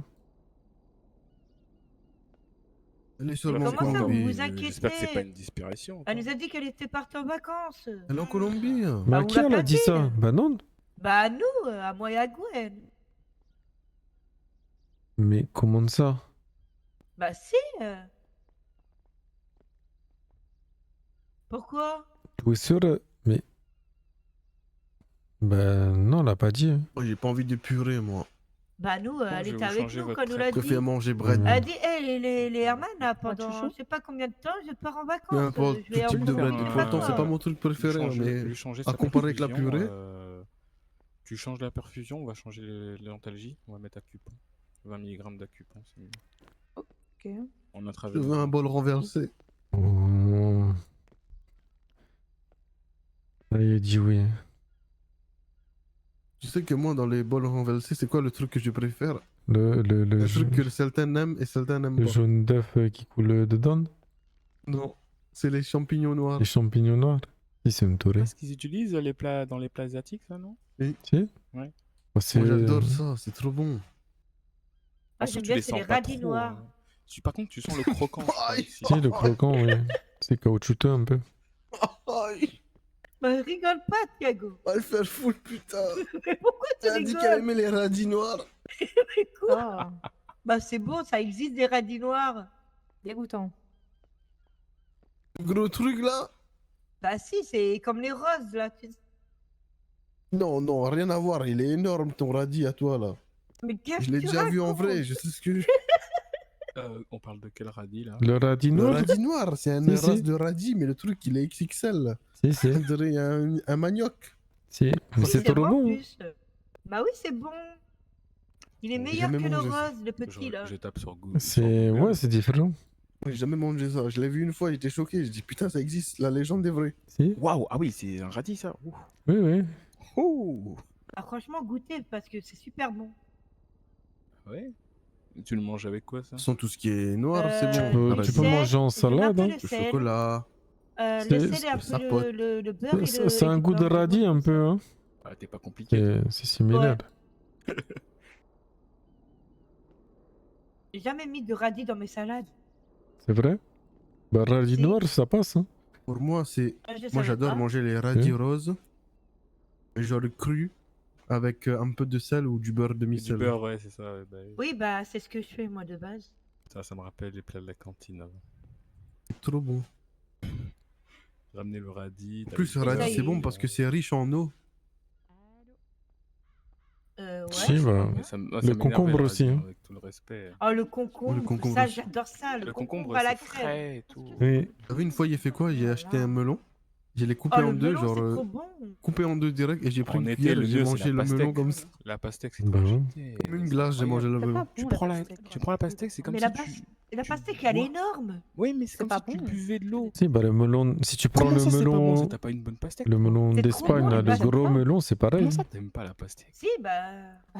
Elle est Mais seulement en comment ça, vous Colombie. vous J'espère que c'est pas inquiétez? une disparition. Elle nous a dit qu'elle était partie en vacances. Elle est en Colombie. hein. Mais à vous qui l'a elle a pas dit dit. ça? Bah non. Bah à nous, à moi et à Gwen. Mais comment ça? Bah si. Pourquoi? Tu es sûr? Mais. Bah non, elle a pas dit. Hein. Moi, j'ai pas envie de purée, moi. Bah nous, elle je vais était vous avec changer nous votre quand elle nous l'a Je dit. préfère manger bread. Elle a dit, hé, les Herman, là, Pas de pendant chouchou. je sais pas combien de temps, je pars en Peu vacances. importe, Je vais tout type de en bread. profiter, Pourtant, pas c'est pas toi. mon truc préféré, hein, mais lui changer à sa comparer avec la perfusion, purée. Tu changes la perfusion, on va changer l'antalgie, on va mettre Acupon. 20 mg d'Acupon, c'est mieux. Ok. On je intraveineuse. veux un bol renversé. Oh. Ah, il a dit oui. Tu sais que moi, dans les bols renversés, c'est quoi le truc que je préfère? Le Le truc que certains aiment et certains n'aiment le pas. jaune d'œuf qui coule dedans. Non, c'est les champignons noirs. Les champignons noirs. Si, c'est une tourée. Est-ce qu'ils utilisent les plats dans les plats asiatiques, ça, non? Si? Ouais. Bah, c'est- Moi, j'adore ça, c'est trop bon. Ah, Ensuite, j'aime tu bien, les c'est sens les pas radis trop, noirs. Par contre, tu sens le croquant. je crois, Aïe. ici. Si, le croquant, oui. C'est caoutchouteux un peu. Aïe, Bah rigole pas, Thiago. va le faire foutre, putain. Mais pourquoi tu Elle a dit qu'elle rigoles? aimait les radis noirs. Mais quoi? Bah c'est bon, ça existe des radis noirs. Dégoûtant. Le gros truc là? Bah si, c'est comme les roses, là. Non, non, rien à voir. Il est énorme ton radis à toi là. Mais qu'est-ce Je l'ai que tu déjà vu en racontes? vrai, je sais ce que je... On parle de quel radis, là? Le radis Le noir? radis noir, c'est un Si, race si. de radis, mais le truc il est XXL. Si, si. On dirait un manioc. Si. Mais c'est trop en bon. plus. Bah oui, c'est bon. Il est J'ai meilleur jamais que le mangé ça. rose, le petit, là. Je tape sur Google. C'est. Ouais, c'est différent. J'ai jamais mangé ça. Je l'ai vu une fois, j'étais choqué. Je dis putain, ça existe, la légende est vraie. Si. Waouh, ah oui, c'est un radis ça. Ouh. Oui, oui. Ouh. Ah, franchement, goûtez parce que c'est super bon. Ouais. Tu le manges avec quoi ça? Sans tout ce qui est noir, c'est Tu bon. peux, Pareil. tu peux manger en salade. Hein. Le chocolat. Le C'est- sel et un ça peu pote. le beurre et C'est un goût de radis un peu. Hein. Ah, t'es pas compliqué. C'est similaire. J'ai jamais mis de radis dans mes salades. C'est vrai? Bah, radis noir, ça passe. Hein. Pour moi, c'est. Ah, je Moi, savais j'adore pas. manger les radis roses. Genre cru. Avec un peu de sel ou du beurre Du demi-sel. beurre, ouais, c'est ça. Ouais, bah, Oui, bah, c'est ce que je fais moi de base. ça me rappelle les plats de la cantine avant. C'est trop bon. Ramener le radis. En plus, le radis, c'est bon parce que c'est riche en eau. Ouais. Si, bah, Mais ça le m'énervait, concombre le aussi. radis, Hein. avec tout le respect. Oh, le concombre, Le concombre ça, aussi. j'adore ça. Le, Le concombre concombre, à la c'est crème. frais et tout. Oui. T'as vu, une fois, il a fait quoi? J'ai acheté un melon. Je l'ai coupé Oh, en le deux, melon, genre. c'est trop bon. Coupé en deux direct et j'ai pris En une été, cuillère le et j'ai mieux, c'est mangé la le melon pastèque. comme ça. La pastèque, c'est Bah trop ouais. jeté. Comme une glace, j'ai mangé le melon. Tu prends la pastèque, c'est comme Mais si la, tu... la pastèque, elle est bois. énorme. Oui, mais c'est comme pas si tu bon. buvais de l'eau. Si, bah, le melon, si tu prends Comment le ça, c'est pas bon, ça, melon, t'as pas une bonne pastèque, le toi melon C'est trop d'Espagne, bon, là, mais le bah, j'aime gros pas. melon, c'est pareil. Comment ça, t'aimes pas la pastèque? Si, bah,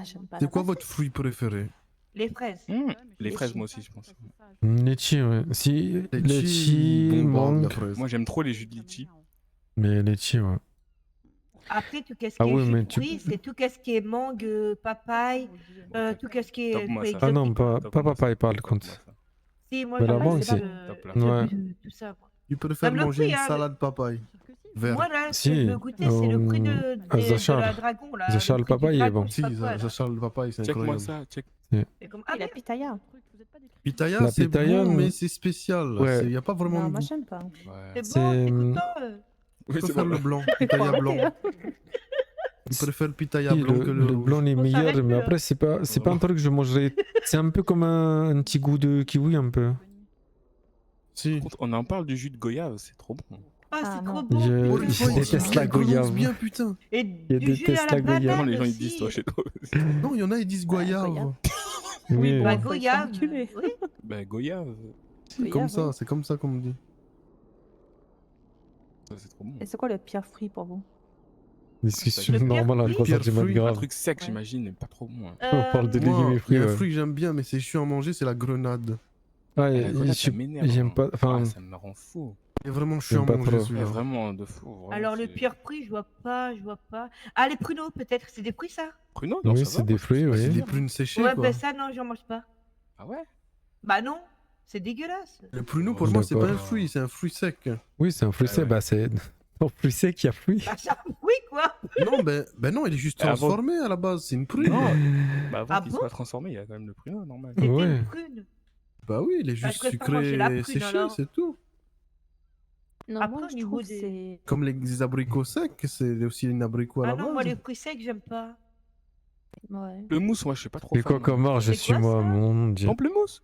j'aime pas. C'est quoi votre fruit préféré? les fraises. Les fraises, moi aussi, je pense. Litchi, ouais. Si, litchi, bon, bah, de la mangue. fraise. Moi, j'aime trop les jus de litchi. Mais litchi, ouais. Après, tout ce qui Ah est ouais, jus mais de tu- fruits, c'est tout ce qui est mangue, papaye, tout ce qui est Top-moi fruits ça. Ah non, exotiques. pas Top-moi papaye, par Top-moi contre. ça. Si, moi, Mais la j'aime mangue, pas c'est. Top là. Ouais. tout ça. Moi, Tu préfères Même le manger fruit, une hein, salade papaye verte. moi là, ce que Si, je veux goûter, c'est le fruit de Zachar. la dragon, là. Zachar, le le fruit du papaye est dragon, bon. je sais Si, pas quoi, là. ça charle le papaye, c'est Check-moi incroyable. ça, check. C'est comme... Et la pitaya. Pitaya, La c'est pitaya, bon, non. mais c'est spécial. Ouais. Il n'y a pas vraiment Non, de moi goût. j'aime pas. Ouais. C'est bon, t'es content Je Oui, c'est préfère bon. le blanc, Faut pitaya arrêter, blanc. hein. Je préfère le pitaya Si, blanc que le le rouge. blanc est On meilleur, s'arrête mais là. après, c'est pas un truc que je mangerais. C'est un peu comme un petit goût de kiwi, un peu. Si. Par contre, on en parle du jus de goyave, c'est trop bon. Ah, Ah, c'est non. trop bon. Je- Oh, les je fois, ils déteste sont la bien, commence goyave. bien, putain. Et Je du jus déteste à la la goyave. Comment banane les gens ils aussi. disent toi chez toi? Non, il y en a, ils disent goyave. goyave. Oui. Bah, faut se goyave. enculer. Oui. Bah, goyave. C'est comme ça, c'est comme ça qu'on me dit. Ça, c'est trop bon. Et c'est quoi le pire fruit pour vous? Discussion Le pire normale, fruit. à 3 cm fruit. Un grave. truc sec, Ouais. j'imagine, mais pas trop bon. Hein. On parle de Euh, légumes et Moi, il y fruits. a un Ouais. fruit que j'aime bien, mais c'est chiant à manger, c'est la grenade. Ouais, La grenade, ça je- m'énerve. j'aime hein. pas. Enfin, Ah, ça me rend fou. C'est vraiment chiant à J'aime pas manger trop. Ouais, celui-là. vraiment, de fou. vraiment, Alors, le c'est- pire fruit, je vois pas. Ah, les pruneaux, peut-être. C'est des fruits, ça? Pruneau, non, oui, ça c'est va, des moi, je fruits, trouve que C'est oui. des bien. prunes séchées, Ouais, quoi. ben ça, non, j'en mange pas. Ah ouais? Bah non, c'est dégueulasse. Le pruneau, pour Ouais, moi, c'est pas un d'accord. fruit, c'est un fruit sec. Oui, c'est un fruit Ah sec. ouais. Bah, c'est. Dans fruit sec, il y a fruit. Bah, c'est un fruit, quoi. Non, ben non, il est juste Avant- transformé à la base, c'est une prune. Non, bah avant Ah qu'il bon soit transformé, il y a quand même le pruneau, normal. C'était Ouais. une prune. Bah oui, il est Bah, juste je préfère manger la sucré et prune, séché, alors. c'est tout. Non, Après, moi au je niveau trouve que des- c'est. Comme les abricots secs, c'est aussi une abricot à Ah la non, base. moi, les fruits secs, j'aime pas. Ouais. Le mousse, moi, je suis pas trop Et fan. quoi comme marge, C'est quoi, suis-moi, ça mon dieu. Pamplemousse?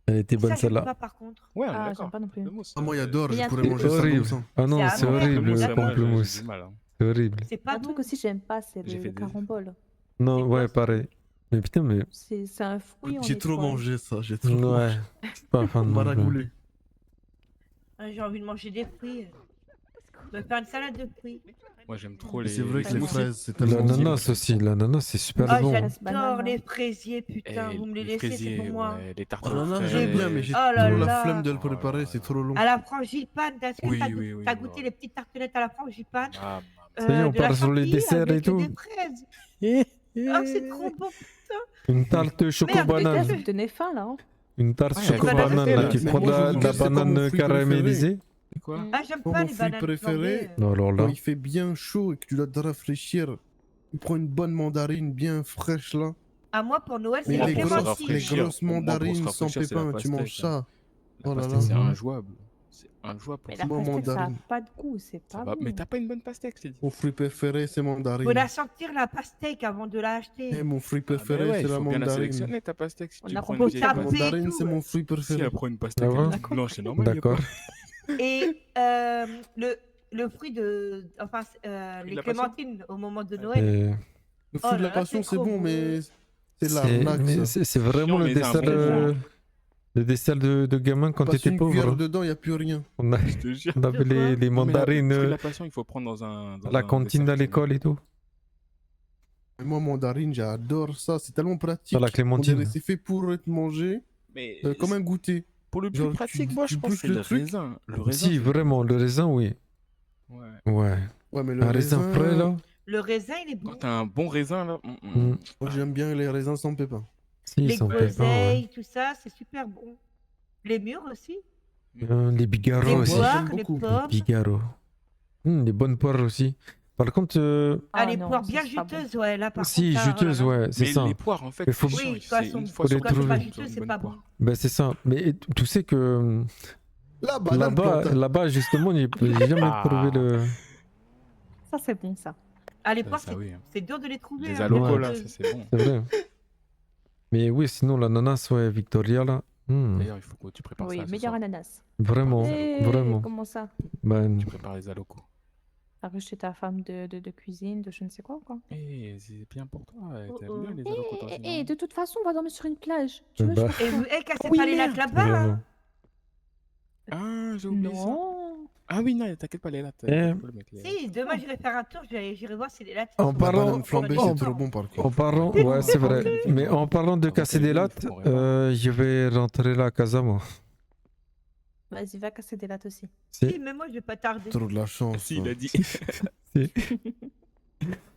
Elle était bonne Ça, j'aime celle-là. pas, par contre. Ouais, on est Ah, d'accord. j'aime pas non plus. Le mousse. Ah, moi, j'adore, Mais y a je un pourrais truc- manger ça C'est comme horrible. ça. Ah non, C'est c'est amer. horrible, Pamplemousse, le ça, moi, j'ai pamplemousse. du mal. Hein. C'est horrible. C'est Il y a pas un truc bon. aussi que j'aime pas, c'est J'ai fait le des- carambole. Non, C'est quoi, ouais, ça pareil. Mais putain, mais. C'est un fruit en J'ai trop étoile. mangé ça, j'ai trop Ouais. mangé. Pas fan non plus. Maragoulé. Ah, j'ai envie de manger des fruits. De faire une salade de fruits. Moi, j'aime trop Mais les. c'est vrai que les smoothies. fraises, c'est tellement bon. L'ananas aussi, l'ananas c'est super Ah, bon. j'adore Banane, les hein. fraisiers, putain. Eh, Vous me les les laissez, c'est fraisiers, pour moi. ouais, les tartes Oh là là, aux j'aime bien, mais fraises. j'ai Oh là trop là. la flemme de le Oh là préparer, là. c'est trop long. À la frangipane, est-ce que Oui, t'as oui, oui, t'as oui, goûté ouais. les petites tartelettes à la frangipane Ah, Ça y est, on de la part sur les chantilly desserts et avec tout. des fraises. Ah, c'est trop bon. Une tarte choco-banane. Vous me donnez faim là. Hein. Une tarte Ouais, choco-banane banane, là, là. qui Mais prend de moi, je la, vais de vous la dire, c'est pas mon banane fruit caramélisée. C'est quoi? Ah, j'aime Moi, pas mon les fruit bananes préféré, flambées. Non, alors Quand là. il fait bien chaud et que tu dois te rafraîchir, tu prends une bonne mandarine bien fraîche là. À moi, pour Noël, c'est Mais Moi, la les pour se grosses, clémentine. les rafraîchir, grosses moi, pour se mandarines sans rafraîchir, c'est la pépins, tu manges pastèque, ça. La Oh là là. pastèque, c'est Mhm. injouable. C'est injouable pour Mais ça. la Moi, pastèque, ça a mandarine. pas de goût, c'est Ça pas va. bon. Mais t'as pas une bonne pastèque, je t'ai dit. Mon fruit préféré, c'est mandarine. Faut la sentir la pastèque avant de l'acheter. Et mon fruit Ah, ben préféré, ouais, c'est il la faut bien la mandarine. sélectionner ta pastèque. Si On tu a prends une proposé vieille ça. La Taper et mandarine, tout, c'est ouais. mon fruit Si préféré. elle prend une pastèque, Ah elle ouais est toute blanche, c'est normal. y a pas- D'accord. Et le fruit de. Enfin, de les la passion clémentines au moment de Noël. Et Le Oh fruit de là la là, passion, c'est c'est trop bon, bon. mais c'est c'est l'arnaque, mais ça. c'est vraiment Chiant, le mais c'est un dessert. bon goût, hein. des salles de gamins quand Passe t'étais une pauvre. cuillère hein. dedans, y a plus rien. On, a... Je te jure. on avait les Non, mais mandarines parce que la passion, il faut prendre dans à la un cantine dessert à qui est l'école et tout. Et moi, mandarine, j'adore ça. C'est tellement pratique. Sur la On clémentine. dirait c'est fait pour être mangé Mais comme un goûter. pour le plus Genre, pratique, tu- moi, tu je pense que bouches c'est le le truc. raisin. Le raisin, Si, c'est vraiment, le raisin, oui. Ouais. Ouais. Ouais, mais le Un raisin frais, là. Le raisin, il est bon. Quand t'as un bon raisin, là. Moi, j'aime bien les raisins sans pépins. Si, Les sans pépins, ouais. groseilles, tout ça, c'est super bon. Les mûres aussi. Les bigarros Les aussi. poires, les pommes. Les bigarros. Les bonnes poires aussi. Par contre... Ah, les poires bien juteuses, ouais, là, par Si, contre. ça, juteuses, oh là là. ouais, c'est Mais ça. les poires, en fait, Mais faut... c'est chiant, Oui, quand elles c'est une sont- fois faut les sur quand c'est pas trouver. juteux, c'est pas bon. Ben c'est ça. Mais tu sais que La banane là-bas, plantain. justement, j'ai jamais trouvé le. Ça, c'est bon, ça. Ah, les Ça, poires, ça, oui, hein. c'est dur de les trouver. Les hein, alocos, bien là, juteuses. ça, c'est bon. C'est vrai. Mais oui, sinon l'ananas, ouais, Victoria là. D'ailleurs, il faut que tu prépares Oui, ça. ce meilleur soir. ananas. Vraiment, Eh, vraiment. Comment ça? Ben, Tu prépares les alocos. T'as rejeté ta femme de cuisine, de je ne sais quoi, quoi. Eh, c'est bien pour toi. T'aimes bien les alocos, toi aussi, non De toute façon, on va dormir sur une plage. Tu veux, bah. je Et vous, cassez Oui, pas les merde. lacs là-bas, Vraiment. hein. Ah, j'ai oublié ça. Non. Ah oui, non, t'inquiète pas, les lattes. Eh. tu peux le mettre, les- Si, demain j'irai faire un tour, j'irai voir si les lattes. En sont parlant, banane flambée, en- c'est trop bon, par contre. en parlant, ouais, c'est vrai. Mais en parlant de casser des lattes, je vais rentrer là à casa moi. Vas-y, va casser des lattes aussi. Si. Si, mais moi je vais pas tarder. Trop de la chance. Si, il toi. a dit. Si.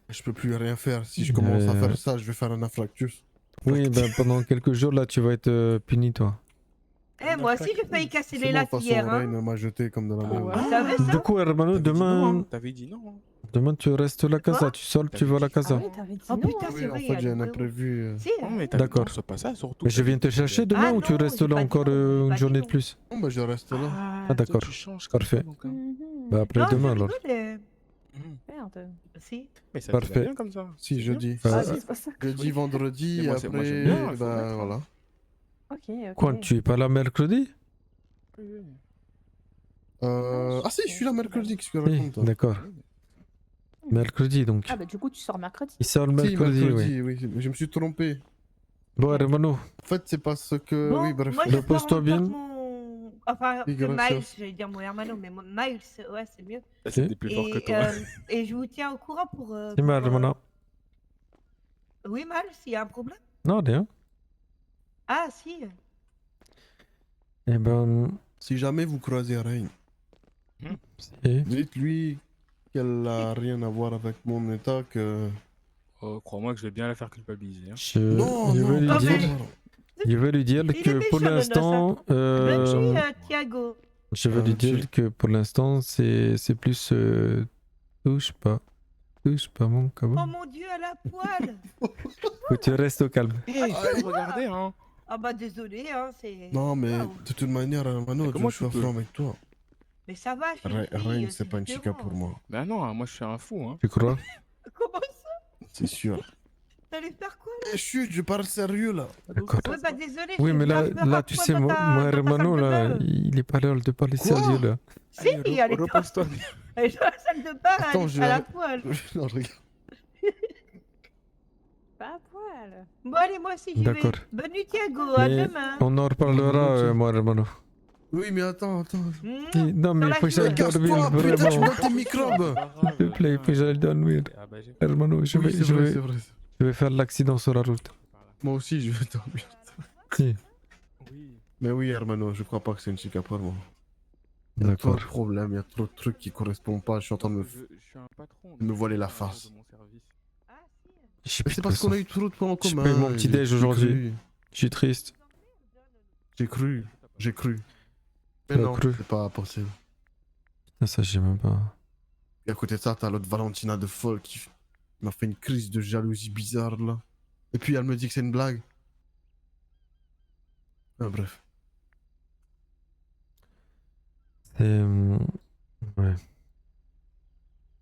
Je peux plus rien faire. Si je commence à faire ça, je vais faire un infractus. Oui, ben pendant quelques jours là, tu vas être puni toi. Eh, moi aussi j'ai failli casser C'est les bon, de lattes toute façon, hier, hein. Rain m'a jeté comme de la merde. Vous savez ça? Du coup, Hermano, demain, T'avais dit non. hein. demain tu restes à la casa, tu sors, tu vas à la casa. T'avais dit Oh non. putain, Oui, c'est en vrai. fait, j'ai un oui. imprévu. Si, Non, mais D'accord. c'est pas ça, surtout. Mais je viens te chercher demain Ah ou tu non, restes j'ai là pas dit encore non, j'ai une pas dit journée non. de plus? Bon, bah, je reste là. Ah, d'accord. Tu changes Parfait. donc, hein. Bah après Non, je demain alors. rigole, Merde. Si. Mais ça te va Parfait. bien comme ça. Si, C'est jeudi. bien. Ah, c'est pas ça que je Jeudi, voulais. vendredi, Mais moi, après, moi, j'aime bien, il faut bah mettre, voilà. Ok, ok. Quoi, tu es pas là mercredi? Ah si, je suis là mercredi, qu'est-ce que tu Si, racontes toi? d'accord. Mercredi donc. Ah bah du coup, tu sors mercredi. Il sort le Si, mercredi, oui. oui, mais je me suis trompé. Bon, Hermano, En fait, c'est parce que. Bon, oui, bref. moi je repose-toi pars bien. encore mon... Enfin, Oui, que gracias. Miles, j'allais dire mon hermano, mais Miles, ouais, c'est mieux. C'était plus fort que Et, toi. et je vous tiens au courant pour... c'est mal, Hermano. Oui, Miles, il y a un problème? Non, rien. Ah, si. Eh ben, Si jamais vous croisez Rain, si. dites-lui qu'elle a rien à voir avec mon état, que. Oh, crois-moi que je vais bien la faire culpabiliser. hein. Non, je non, vais lui pas dire, vraiment. je vais lui dire Il est que pour méchant, le l'instant, Bonne nuit, Thiago. je vais lui dire que pour l'instant, c'est plus touche pas mon Oh cabot. mon dieu, à la poêle. Faut que tu restes au calme. Eh, regardez, hein. Ah bah désolé, hein, c'est... Non, mais Waouh. de toute manière, Mano, comment je suis tu peux franc avec toi. Mais ça va, je suis une Rain, fille, c'est pas une chica différent. pour moi. Bah non, hein, moi je suis un fou. Hein. Tu crois? Comment ça? C'est sûr. T'allais faire quoi? Eh, chut, je parle sérieux là. D'accord. Ouais, bah désolé. Oui, je mais là, vais grave me là, tu sais, rapprocher moi, dans ta Hermano, salle de là, bain. il est pas là de parler Quoi sérieux, là. Si, elle est dans... Repose-toi. elle est dans la salle de bain, Attends, elle je est à la vais- poêle. Non, regarde. Pas à poil. Bon, allez, moi aussi, j'y vais. D'accord. Bonne nuit, Thiago, à Mais demain. on en reparlera, Ok. moi, Hermano. Oui, mais attends. Non, mais il faut que j'aille dormir, Casse-toi, putain, tu vraiment. bois tes microbes. S'il te plaît, il faut que j'aille dormir. Ah bah, j'ai- Hermano, je Oui, vais, c'est je vrai, vais, c'est vrai. je vais faire l'accident sur la route. Moi aussi, je vais dormir. Si. Oui. Mais oui, Hermano, je crois pas que c'est une chica pour moi. Il y a trop D'accord. de problèmes, il y a trop de trucs qui correspondent pas. Je suis en train de Je suis un patron. me voiler la je suis un face. de mon service. Je sais Mais plus c'est de parce toute qu'on a façon. eu trop de points en J'ai commun. pas eu mon petit j'ai- déj j'ai aujourd'hui. cru. Je suis triste. J'ai cru. Mais Tu as non, cru? c'est pas possible. Ah, ça, j'ai même pas. Et à côté de ça, t'as l'autre Valentina de folle qui m'a fait une crise de jalousie bizarre là. Et puis elle me dit que c'est une blague. Ah, bref. C'est. Ouais.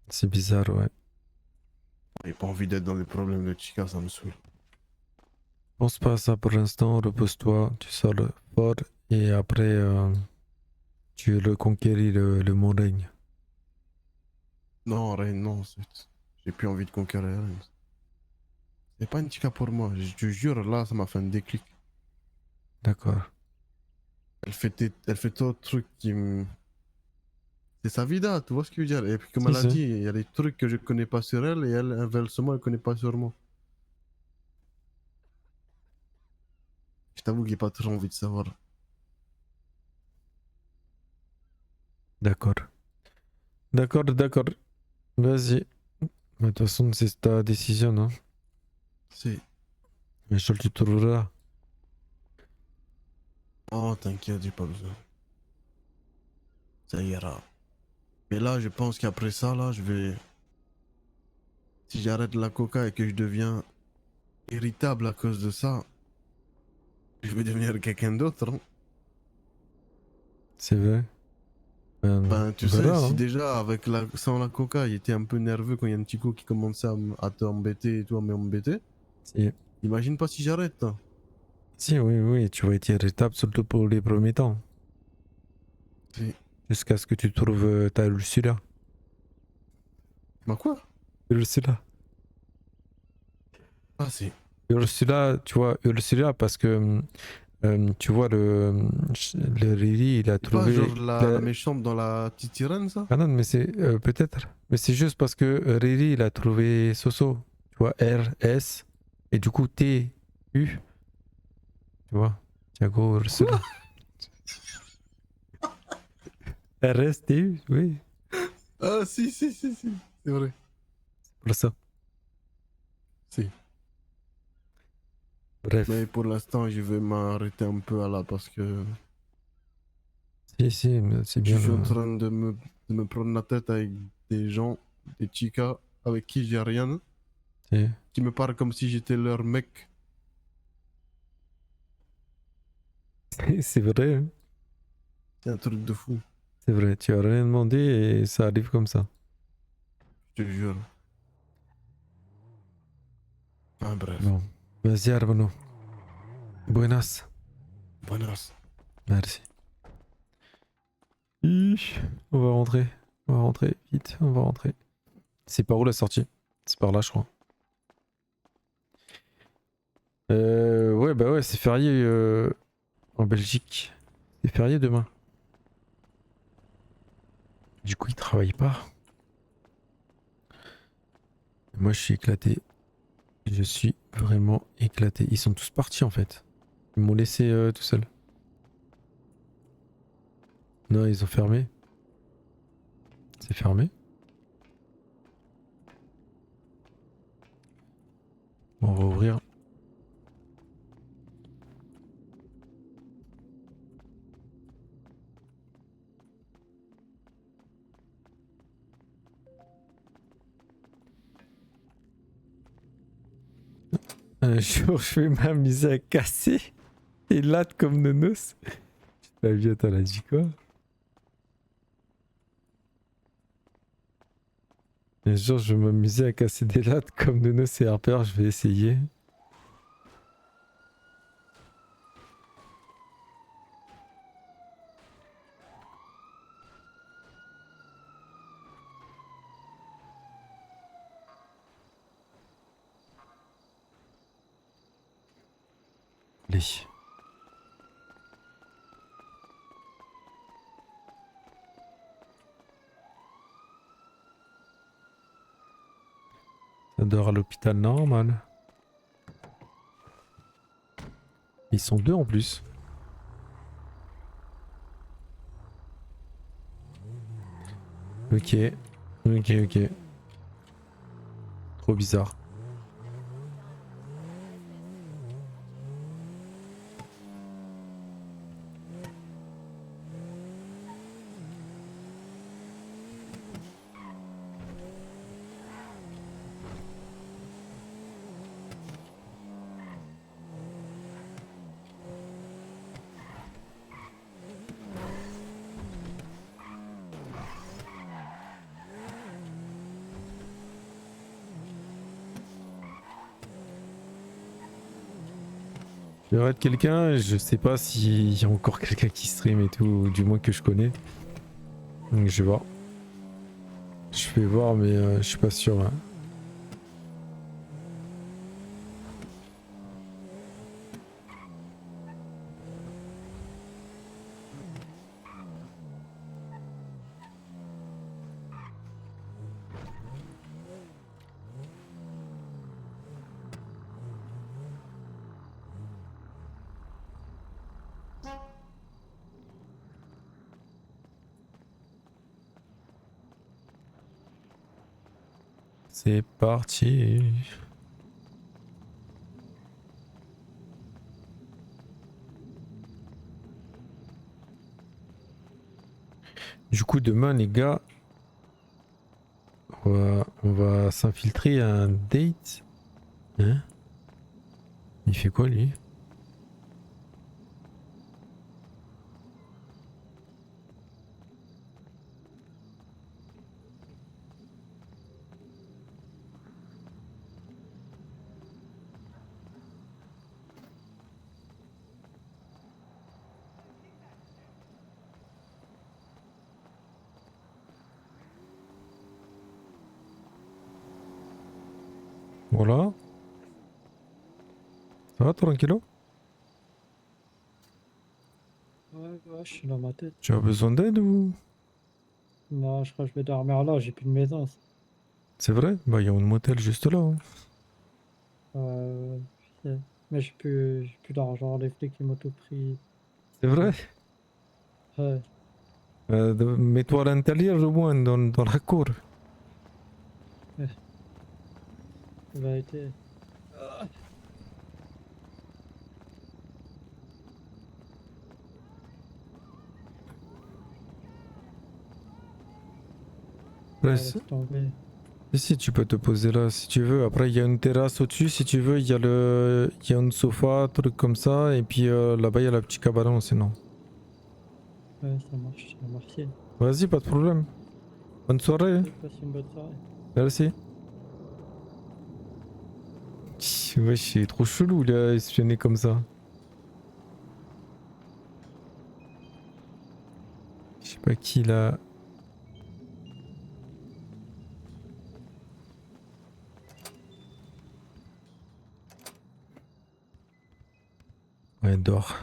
C'est bizarre, ouais. J'ai pas envie d'être dans les problèmes de chica, ça me saoule. Pense pas à ça pour l'instant, repose-toi, tu sors fort et après tu reconquéris le mon règne. Non, Reine, non. J'ai plus envie de conquérir Reine. C'est pas une chica pour moi. Je te jure, là, ça m'a fait un déclic. D'accord. Elle fait trop de trucs qui me... C'est sa vida, tu vois ce que je veux dire. Et puis comme Si, elle a si. dit, il y a des trucs que je connais pas sur elle et elle, inversement, elle connaît pas sur moi. Je t'avoue que j'ai pas trop envie de savoir. D'accord. D'accord, d'accord. Vas-y. Mais de toute façon, c'est ta décision, non? Si. Mais je tu trouveras. Oh, t'inquiète, j'ai pas besoin. Ça ira. Mais là, je pense qu'après ça, là, je vais... Si j'arrête la coca et que je deviens irritable à cause de ça, je vais devenir quelqu'un d'autre. Hein. C'est vrai. Ben, tu on sais, verra, si hein. déjà avec sans la coca, il était un peu nerveux quand il y a un petit coup qui commençait à t'embêter et tout, à m'embêter. Si. Imagine pas si j'arrête. Hein. Si, oui, oui, tu vas être irritable, surtout pour les premiers temps. Si. Jusqu'à ce que tu trouves ta Ursula. Bah quoi? Ursula. Ah si. Ursula, tu vois, Ursula, parce que tu vois, le Riri, il a C'est pas trouvé. genre la méchante dans la petite sirène, ça? Ah non, mais c'est peut-être. Mais c'est juste parce que Riri, il a trouvé Soso. Tu vois, R, S. Et du coup, T, U. Tu vois, Thiago Ursula. R, S, T, U, oui. Ah si, si, si, si. C'est vrai. Pour ça. Si. Bref. Mais pour l'instant, je vais m'arrêter un peu à là parce que Si, si, mais c'est bien. je suis en train de me prendre la tête avec des gens, des chicas avec qui j'ai rien, Si. qui me parlent comme si j'étais leur mec. C'est vrai, hein. C'est un truc de fou. C'est vrai, tu as rien demandé et ça arrive comme ça. Je te jure. Ah bref. Bon, vas-y, hermano. Buenas. Buenas. Merci. On va rentrer. On va rentrer vite. On va rentrer. C'est par où la sortie? C'est par là, je crois. Ouais, bah ouais, c'est férié en Belgique. C'est férié demain. Du coup, ils travaillent pas. Moi, je suis éclaté. Je suis vraiment éclaté. Ils sont tous partis en fait. Ils m'ont laissé tout seul. Non, ils ont fermé. C'est fermé. On va ouvrir. Un jour, je vais m'amuser à casser et lattes comme Nonos. La vie, elle a dit quoi? Un jour, je vais m'amuser à casser des lattes comme Nonos et Harper. Je vais essayer. Allez. Ça dort à l'hôpital normal. Ils sont deux en plus. Ok. Ok, ok. Trop bizarre. Il y aurait quelqu'un, je sais pas s'il y a encore quelqu'un qui stream et tout, ou du moins que je connais. Donc je vais voir. Je vais voir mais je suis pas sûr. Hein. C'est parti. Du coup, demain, les gars, on va s'infiltrer à un date. Hein? Il fait quoi, lui? Voilà. Ça va, tranquillo? Ouais, je suis dans ma tête. Tu as besoin d'aide ou? Non, je crois que je vais dormir là, j'ai plus de maison. C'est vrai? Bah, il y a un motel juste là. Hein. Je sais. Mais j'ai plus d'argent, les flics ils m'ont tout pris. C'est vrai? Ouais. Mets-toi à l'intérieur au moins, dans la cour. Ouais. Ça va été. Ouais, Laisse tomber. si tu peux te poser là si tu veux. Après il y a une terrasse au-dessus si tu veux. Il y a un sofa, truc comme ça. Et puis là-bas il y a la petite cabanon sinon. Ouais, ça marche, merci. Vas-y, pas de problème. Bonne soirée. Passe une bonne soirée. Merci. Ouais, c'est trop chelou il a espionné comme ça. Je sais pas qui là. Ouais, dors.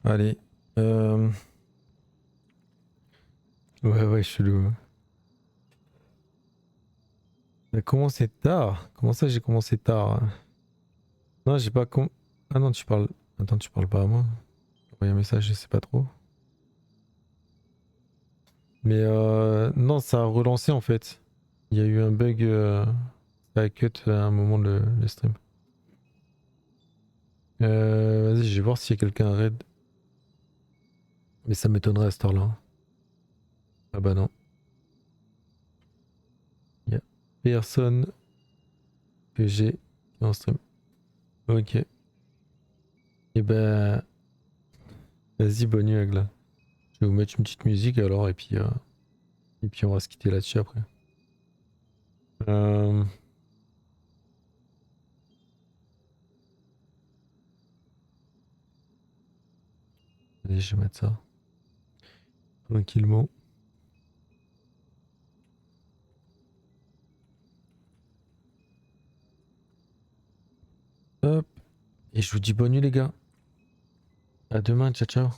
Allez. Ouais, chelou. Ça a commencé tard. Comment ça, j'ai commencé tard? Non, j'ai pas Ah non, tu parles. Attends, tu parles pas à moi. Envoyer un message, je sais pas trop. Mais non, ça a relancé en fait. Il y a eu un bug. Ça a cut à un moment le stream. Vas-y, je vais voir s'il y a quelqu'un à raid. Mais ça m'étonnerait à cette heure-là. Ah bah non. Il y a personne que j'ai en stream. Ok. Et ben. Vas-y, bonne nuit, Agla. Je vais vous mettre une petite musique alors, et puis on va se quitter là-dessus après. Allez, je vais mettre ça. Tranquillement. Hop. Et je vous dis bonne nuit, les gars. À demain, ciao, ciao.